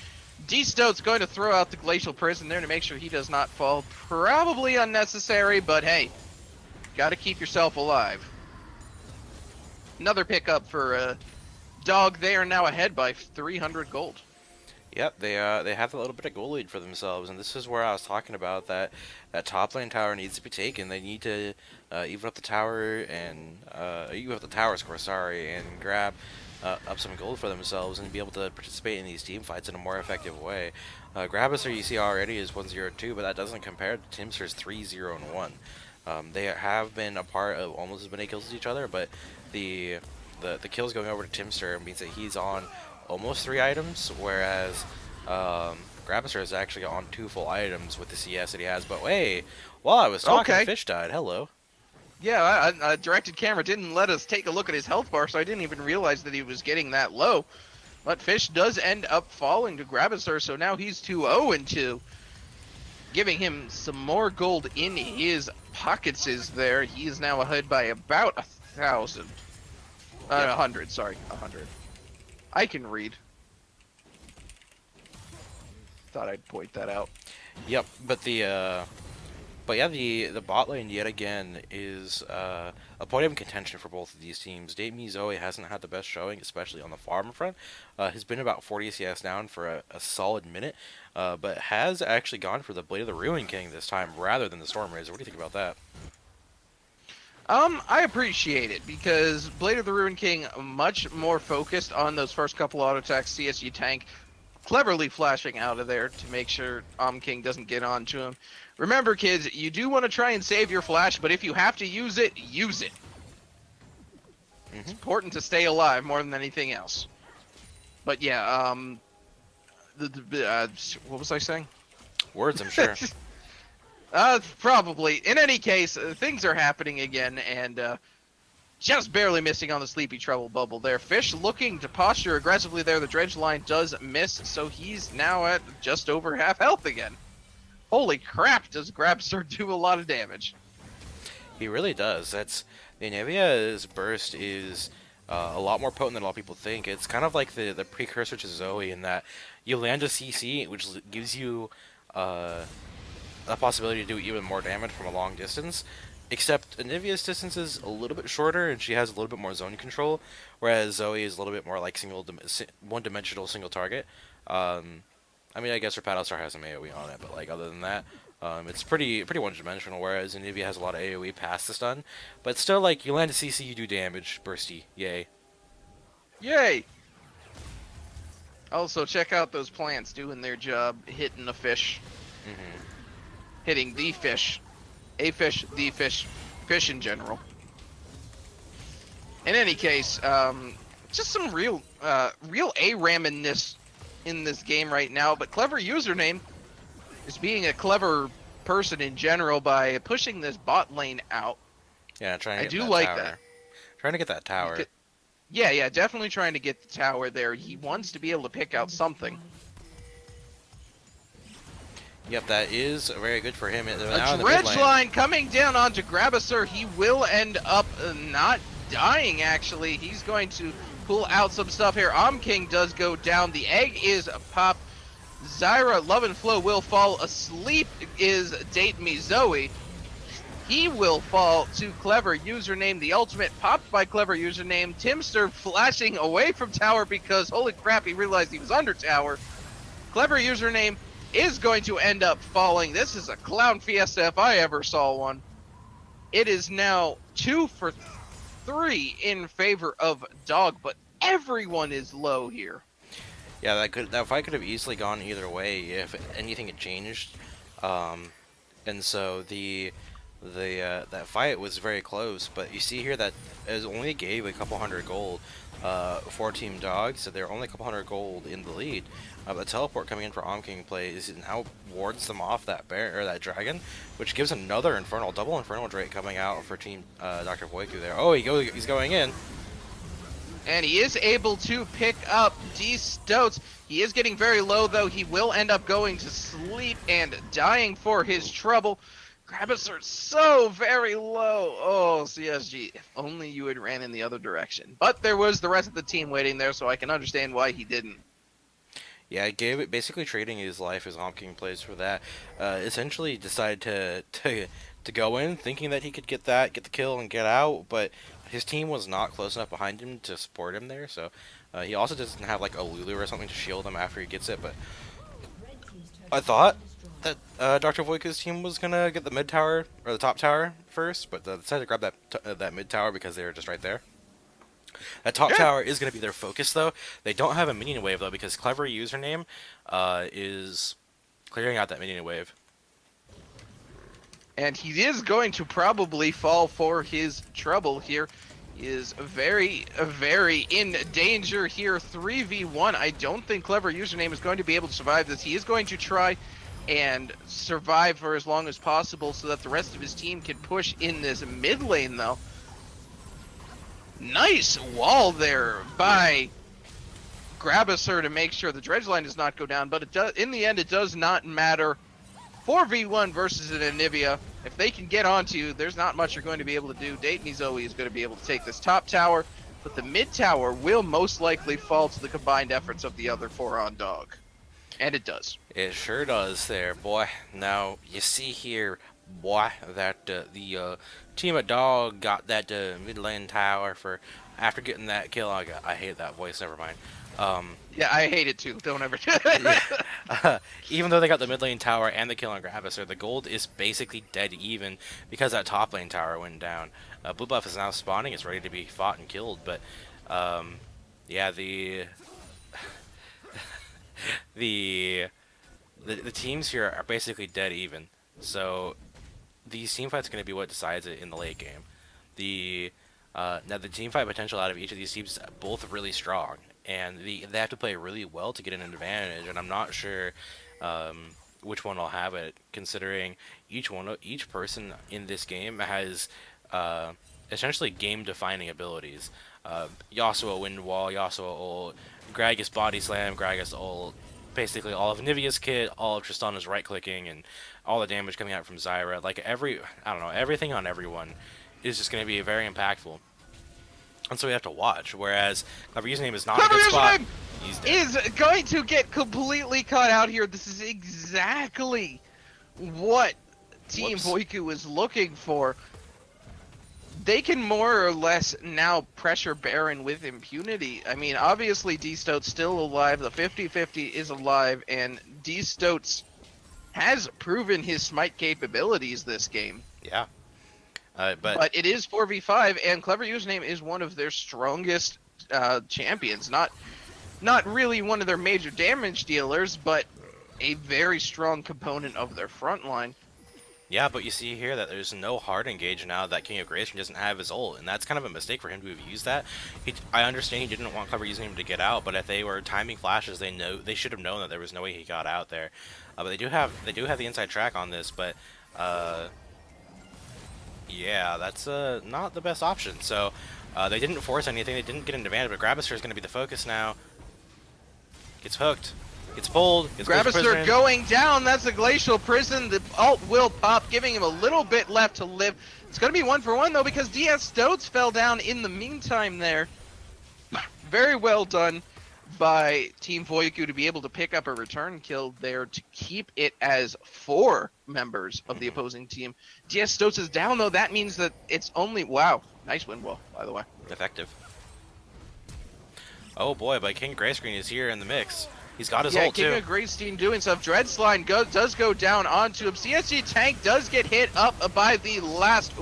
D Stoat's going to throw out the Glacial Prison there to make sure he does not fall. Probably unnecessary, but hey, gotta keep yourself alive. Another pickup for Dog. They are now ahead by 300 gold. Yep, they have a little bit of goal lead for themselves, and this is where I was talking about that top lane tower needs to be taken. They need to even up the tower and even up the tower score, sorry, and grab up some gold for themselves and be able to participate in these team fights in a more effective way. Grabusser you see already is 1-0-2, but that doesn't compare to Timster's 3-0-1. They have been a part of almost as many kills as each other, but the kills going over to Timster means that he's on almost 3 items, whereas Grabusser is actually on 2 full items with the CS that he has. But wait, while I was talking, okay. Fish died. Hello. Yeah, I directed camera didn't let us take a look at his health bar, so I didn't even realize that he was getting that low. But Fish does end up falling to Grabusser, so now he's 2-0-2. Giving him some more gold in his pockets is there. He is now ahead by about 1,000. 100, sorry, 100. I can read. Thought I'd point that out. Yep, but the bot lane yet again is a point of contention for both of these teams. Date Me Zoe hasn't had the best showing, especially on the farm front. Has been about 40 CS down for a solid minute, but has actually gone for the Blade of the Ruin King this time rather than the Storm Razor. What do you think about that? I appreciate it because Blade of the Ruin King much more focused on those first couple auto attacks. CSU tank cleverly flashing out of there to make sure King doesn't get onto him. Remember, kids, you do want to try and save your flash, but if you have to use it, use it. It's important to stay alive more than anything else. But yeah, what was I saying? Words, I'm sure. Probably. In any case, things are happening again, and just barely missing on the Sleepy Trouble bubble there. Fish looking to posture aggressively there. The dredge line does miss, so he's now at just over half health again. Holy crap, does Grabster do a lot of damage. He really does. The Anivia's burst is a lot more potent than a lot of people think. It's kind of like the precursor to Zoe in that you land a CC, which gives you a possibility to do even more damage from a long distance. Except Anivia's distance is a little bit shorter, and she has a little bit more zone control, whereas Zoe is a little bit more like one-dimensional single target. I mean, I guess her Paddlestar has some AoE on it, but like other than that, it's pretty one-dimensional. Whereas Anivia has a lot of AoE past the stun, but still, like you land a CC, you do damage, bursty, yay. Yay! Also, check out those plants doing their job, hitting the fish. Mm-hmm. Hitting the fish. A fish, the fish, fish in general. In any case, just some real A-rammenness in this game right now, but clever username is being a clever person in general by pushing this bot lane out. Yeah, trying to get I do that like tower. that. Trying to get that tower. Yeah, definitely trying to get the tower there. He wants to be able to pick out something. Yep, that is very good for him. A dredge line coming down onto Grabasser. He will end up not dying, actually. He's going to pull out some stuff here. King does go down. The egg is popped. Zyra, Love and Flow will fall asleep is Date Me Zoe. He will fall to Clever Username. The ultimate popped by Clever Username. Timster flashing away from tower because, holy crap, he realized he was under tower. Clever Username is going to end up falling. This is a clown fiesta if I ever saw one. It is now 2 for 3 in favor of Dog, but everyone is low here. Yeah, that fight could have easily gone either way if anything had changed. And so that fight was very close, but you see here that it only gave a couple hundred gold for Team Dog, so they're only a couple hundred gold in the lead. The teleport coming in for King plays now wards them off that bear or that dragon, which gives another double infernal Drake coming out for Team Dr.Voicu there. Oh, he's going in. And he is able to pick up D Stoats. He is getting very low, though. He will end up going to sleep and dying for his trouble. Grabasser so very low. Oh, CSG, if only you had ran in the other direction. But there was the rest of the team waiting there, so I can understand why he didn't. Yeah, basically trading his life as King plays for that. Essentially decided to go in thinking that he could get the kill and get out, but his team was not close enough behind him to support him there, so he also doesn't have like a Lulu or something to shield him after he gets it, but I thought that Dr.Voicu's team was gonna get the mid tower, or the top tower first, but decided to grab that mid tower because they were just right there. That top tower is going to be their focus, though. They don't have a minion wave, though, because Clever Username is clearing out that minion wave. And he is going to probably fall for his trouble here. He is very in danger here. 3v1. I don't think Clever Username is going to be able to survive this. He is going to try and survive for as long as possible so that the rest of his team can push in this mid lane, though. Nice wall there by Grabasser to make sure the dredge line does not go down, but it does, in the end, it does not matter. 4v1 versus an Anivia. If they can get onto you, there's not much you're going to be able to do. Date Me Zoe is going to be able to take this top tower, but the mid tower will most likely fall to the combined efforts of the other 4 on Dog. And it does. It sure does there, boy. Now, you see here, boy, that the team at Dog got that mid lane tower for after getting that kill. I hate that voice, never mind. Yeah, I hate it too. Don't ever do it. Even though they got the mid lane tower and the kill on Grabasser, the gold is basically dead even because that top lane tower went down. Blue buff is now spawning. It's ready to be fought and killed, but yeah, the teams here are basically dead even. So the team fight's going to be what decides it in the late game. Now the team fight potential out of each of these teams is both really strong, and they have to play really well to get an advantage. And I'm not sure which one will have it, considering each person in this game has essentially game-defining abilities. Yasuo Wind Wall, Yasuo ult, Gragas Body Slam, Gragas ult, basically all of Nivea's kit, all of Tristana's right-clicking, and all the damage coming out from Zyra. Like everything on everyone is just going to be very impactful. And so we have to watch. Whereas Clever Username is not a good spot. He's dead. Is going to get completely caught out here. This is exactly what Team Voicu is looking for. They can more or less now pressure Baron with impunity. I mean, obviously D-Stoat's still alive. The 50-50 is alive, and D-Stoat's has proven his smite capabilities this game. Yeah. But it is 4v5, and Clever Username is one of their strongest champions. Not really one of their major damage dealers, but a very strong component of their front line. Yeah, but you see here that there's no hard engage now that King of Grayscreen doesn't have his ult, and that's kind of a mistake for him to have used that. I understand he didn't want Clever Username to get out, but if they were timing flashes, they should have known that there was no way he got out there. But they do have the inside track on this, but yeah, that's not the best option. So they didn't force anything, they didn't get an advantage, but Gravister is going to be the focus now. Gets hooked. Gets pulled. Gravister going down. That's a Glacial Prison. The ult will pop, giving him a little bit left to live. It's going to be 1-for-1, though, because DS-Stoats fell down in the meantime there. Very well done by Team Voicu to be able to pick up a return kill there to keep it as 4 members of the opposing team. DS-Stoats is down, though. That means that it's only... Wow. Nice wind wall, by the way. Effective. Oh, boy, but King Grayscreen is here in the mix. He's got his ult, too. Yeah, King of Graystein doing stuff. Dreadslime does go down onto him. CSG Tank does get hit up by the last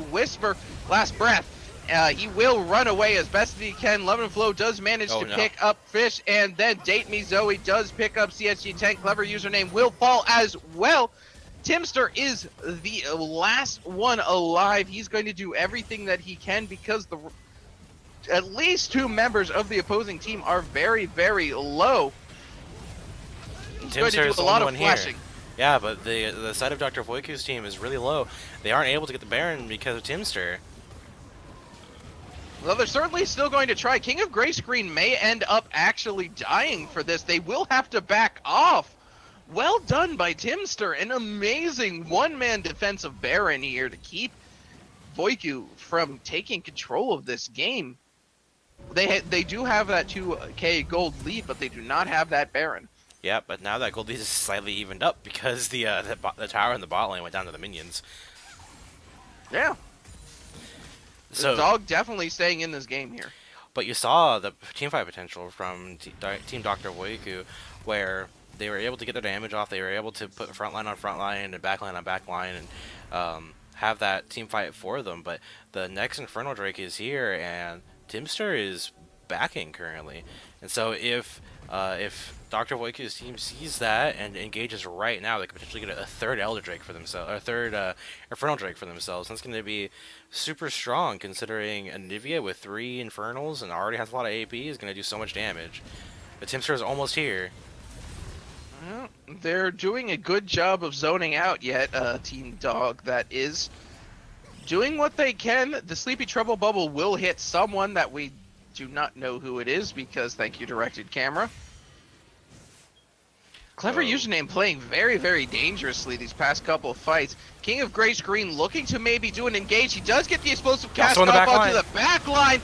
breath. He will run away as best as he can. Love and Flow does manage to pick up Fish, and then Date Me Zoe does pick up CSG Tank. Clever Username will fall as well. Timster is the last one alive. He's going to do everything that he can because at least 2 members of the opposing team are very, very low. Timster is a lot of flashing. Yeah, but the side of Dr.Voicu's team is really low. They aren't able to get the Baron because of Timster. Well, they're certainly still going to try. King of Grayscreen may end up actually dying for this. They will have to back off. Well done by Timster. An amazing one-man defensive Baron here to keep Voicu from taking control of this game. They do have that 2k gold lead, but they do not have that Baron. Yeah, but now that gold lead is slightly evened up because the tower in the bot lane went down to the minions. Yeah. So the dog definitely staying in this game here. But you saw the teamfight potential from Team Dr.Voicu, where they were able to get their damage off. They were able to put frontline on frontline and backline on backline and have that team fight for them. But the next Infernal Drake is here, and Timster is backing currently. And so if Dr.Voicu's team sees that and engages right now, they could potentially get a third Elder Drake for themselves, or a third Infernal Drake for themselves. That's going to be super strong, considering Anivia with 3 Infernals and already has a lot of AP is going to do so much damage. But Timster is almost here. Well, they're doing a good job of zoning out yet, Team Dog. That is doing what they can. The Sleepy Trouble Bubble will hit someone that we do not know who it is because thank you, directed camera. Clever Username playing very, very dangerously these past couple of fights. King of Grayscreen looking to maybe do an engage. He does get the explosive cast off onto the back line.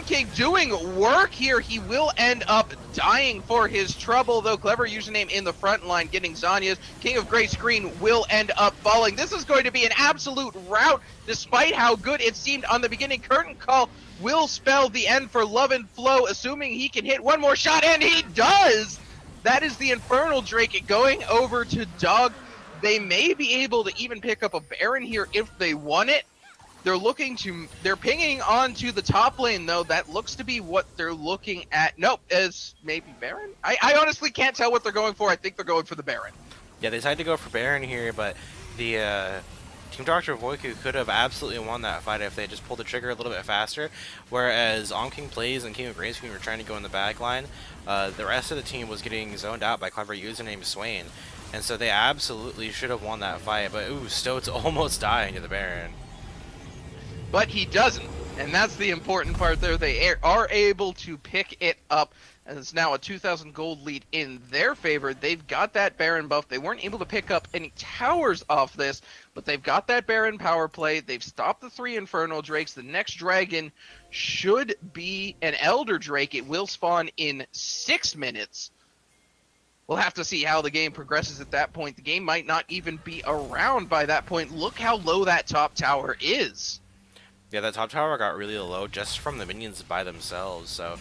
King doing work here. He will end up dying for his trouble, though. Clever Username in the front line getting Zanya's. King of Grayscreen will end up falling. This is going to be an absolute rout, despite how good it seemed on the beginning. Curtain Call will spell the end for Love and Flow, assuming he can hit one more shot, and he does! That is the Infernal Drake going over to Dog. They may be able to even pick up a Baron here if they want it. They're pinging onto the top lane, though. That looks to be what they're looking at. Nope, as maybe Baron? I honestly can't tell what they're going for. I think they're going for the Baron. Yeah, they decided to go for Baron here, but the Team Dr.Voicu could have absolutely won that fight if they just pulled the trigger a little bit faster. Whereas King Plays and King of Grayscreen were trying to go in the back line. The rest of the team was getting zoned out by Clever Username Swain. And so they absolutely should have won that fight, but ooh, Stoat's almost dying to the Baron. But he doesn't, and that's the important part there. They are able to pick it up, and it's now a 2,000 gold lead in their favor. They've got that Baron buff. They weren't able to pick up any towers off this, but they've got that Baron power play. They've stopped the 3 Infernal Drakes. The next dragon should be an Elder Drake. It will spawn in 6 minutes. We'll have to see how the game progresses at that point. The game might not even be around by that point. Look how low that top tower is. Yeah, that top tower got really low just from the minions by themselves, so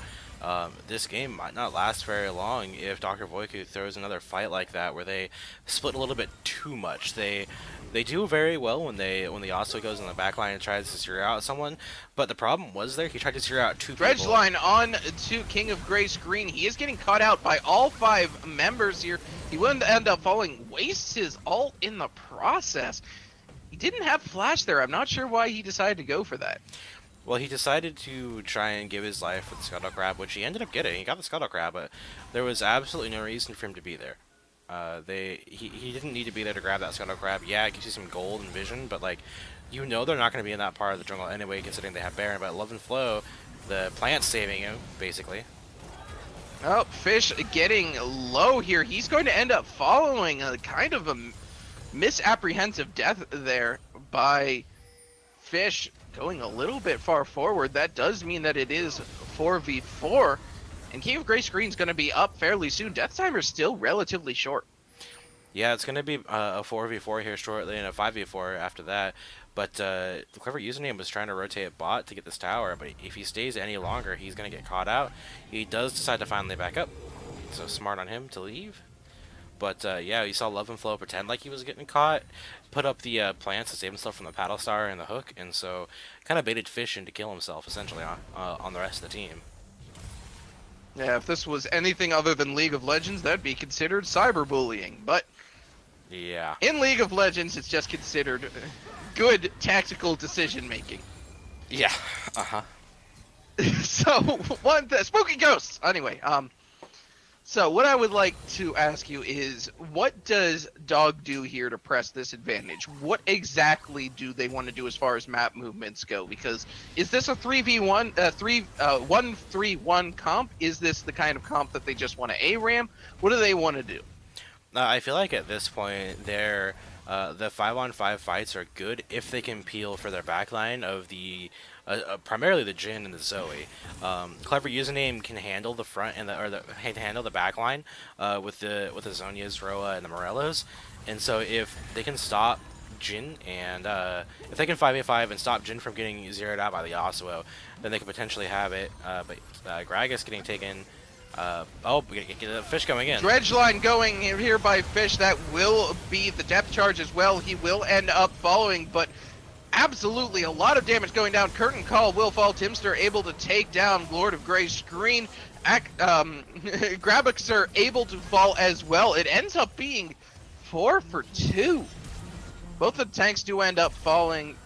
this game might not last very long if Dr.Voicu throws another fight like that where they split a little bit too much. They do very well when the Yasuo goes in the backline and tries to zero out someone, but the problem was there, he tried to zero out 2 people. Dredgeline on to King of Grey Screen. He is getting caught out by all 5 members here. He wouldn't end up falling, wastes his ult in the process. He didn't have flash there. I'm not sure why he decided to go for that. Well, he decided to try and give his life for the Scuttle Crab, which he ended up getting. He got the Scuttle Crab, but there was absolutely no reason for him to be there. He didn't need to be there to grab that Scuttle Crab. Yeah, it gives you some gold and vision, but like, you know they're not going to be in that part of the jungle anyway, considering they have Baron. But Love and Flow, the plant's saving him, basically. Oh, Fish getting low here. He's going to end up following a kind of a misapprehensive death there by Fish, going a little bit far forward. That does mean that it is 4v4, and King of Grey Screen's going to be up fairly soon. Death timer is still relatively short. Yeah, it's going to be a 4v4 here shortly and a 5v4 after that. But the clever username was trying to rotate bot to get this tower, but if he stays any longer, he's going to get caught out. He does decide to finally back up, so smart on him to leave. But yeah, you saw Love and Flow pretend like he was getting caught, put up the plants to save himself from the paddle star and the hook, and so kind of baited Fish in to kill himself essentially on the rest of the team. Yeah, if this was anything other than League of Legends, that'd be considered cyberbullying. But yeah, in League of Legends, it's just considered good tactical decision making. Yeah. So spooky ghosts. Anyway, so what I would like to ask you is, what does Dog do here to press this advantage? What exactly do they want to do as far as map movements go? Because is this a 3v1, 1-3-1 comp? Is this the kind of comp that they just want to ARAM? What do they want to do? I feel like at this point, the 5-on-5 fights are good if they can peel for their backline of the primarily the Jhin and the Zoe. Clever username can handle the front and handle the backline with the Zhonya's, Roa, and the Morellos, and so if they can stop Jhin and if they can 5v5 and stop Jhin from getting zeroed out by the Yasuo, then they could potentially have it. But Gragas getting taken. We get a Fish going in. Dredgeline going here by Fish. That will be the depth charge as well. He will end up following, but absolutely a lot of damage going down. Curtain Call will fall. Timster able to take down Lord of Grey Screen. Grabixer able to fall as well. It ends up being 4 for 2. Both the tanks do end up falling.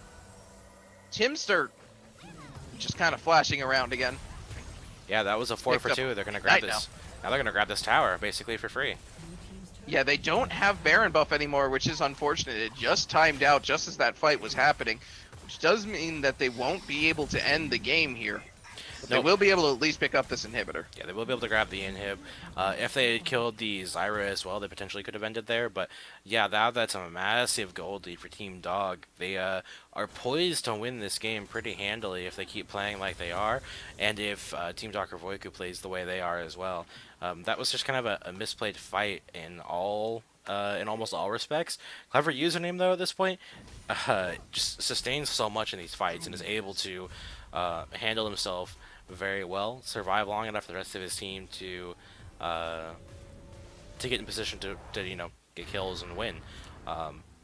Timster just kind of flashing around again. Yeah, that was a 4 for 2. They're gonna grab this. Now they're gonna grab this tower basically for free. Yeah, they don't have Baron buff anymore, which is unfortunate. It just timed out just as that fight was happening, which does mean that they won't be able to end the game here. But they will be able to at least pick up this inhibitor. Yeah, they will be able to grab the inhib. If they had killed the Zyra as well, they potentially could have ended there. But yeah, that's a massive gold lead for Team Dog. They are poised to win this game pretty handily if they keep playing like they are, and if Team Dr.Voicu plays the way they are as well. That was just kind of a misplayed fight in almost all respects. Clever username though at this point just sustains so much in these fights and is able to handle himself very well, survive long enough for the rest of his team to get in position to get kills and win.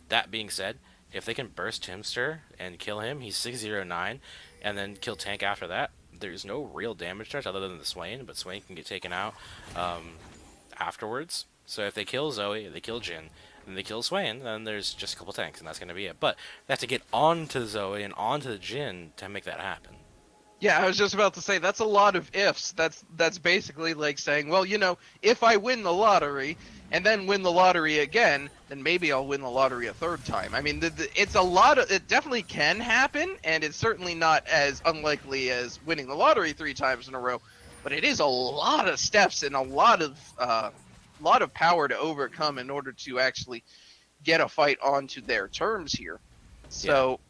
That being said, if they can burst Timster and kill him, he's 609, and then kill tank after that, there's no real damage charge other than the Swain, but Swain can get taken out afterwards. So if they kill Zoe, they kill Jhin, and they kill Swain, then there's just a couple tanks, and that's going to be it. But they have to get onto Zoe and onto the Jhin to make that happen. Yeah, I was just about to say that's a lot of ifs. That's basically like saying, well, if I win the lottery and then win the lottery again, then maybe I'll win the lottery a third time. I mean, it's a lot of it definitely can happen, and it's certainly not as unlikely as winning the lottery 3 times in a row, but it is a lot of steps and a lot of power to overcome in order to actually get a fight onto their terms here. Yeah. So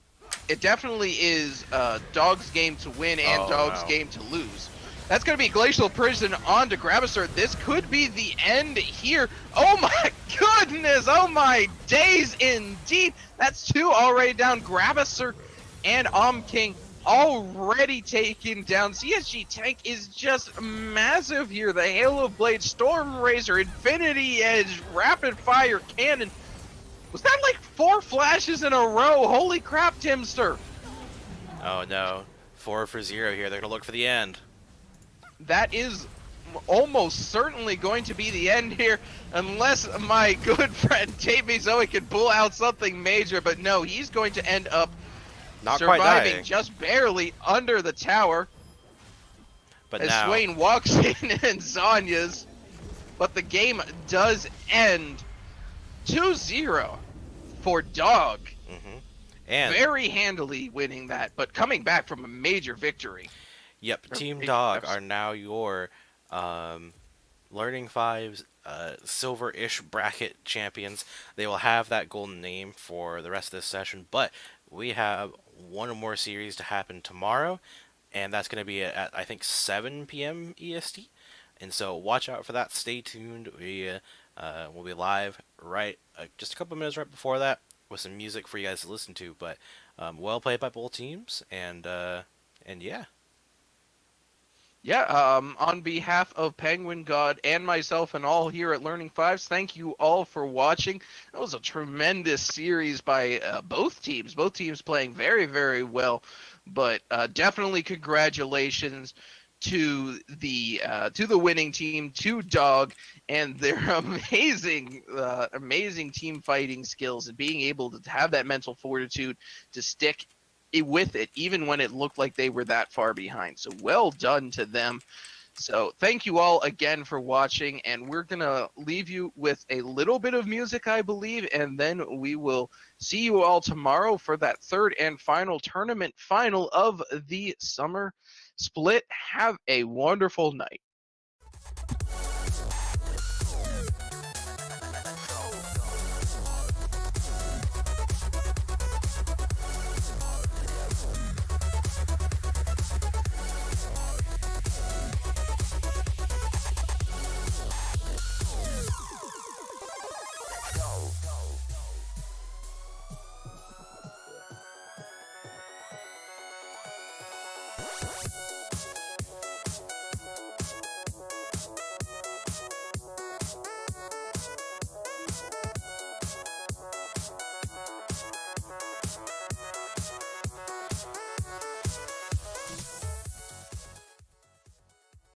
it definitely is Dog's game to win and Oh Dog's no. game to lose. That's going to be Glacial Prison on to Gravisser. This could be the end here. Oh my goodness! Oh my days indeed! That's 2 already down. Gravisser and King already taken down. CSG Tank is just massive here. The Halo Blade, Storm Razor, Infinity Edge, Rapid Fire Cannon. Was that like 4 flashes in a row? Holy crap, Timster! Oh no. 4 for 0 here. They're gonna look for the end. That is almost certainly going to be the end here, unless my good friend Davey Zoe can pull out something major, but no, he's going to end up Not quite surviving dying. just barely under the tower But as now. Swain walks in and Zanya's, but the game does end 2-0 for Dog. hmm And Very handily winning that, but coming back from a major victory. yep, Or Team major Dog deficit. are now your Learning Five's silver-ish bracket champions. They will have that golden name for the rest of this session, but we have one more series to happen tomorrow, and that's going to be at I think 7 p.m. EST. And so watch out for that. Stay tuned. Will be live right just a couple minutes right before that with some music for you guys to listen to. But well played by both teams, and yeah. Yeah, on behalf of Penguin God and myself and all here at Learning Fives, thank you all for watching. That was a tremendous series by both teams. Both teams playing very, very well, but definitely congratulations to the winning team, to Dog, and their amazing team fighting skills and being able to have that mental fortitude to stick with it, even when it looked like they were that far behind. So well done to them. So thank you all again for watching, and we're going to leave you with a little bit of music, I believe, and then we will see you all tomorrow for that third and final tournament final of the summer split. Have a wonderful night.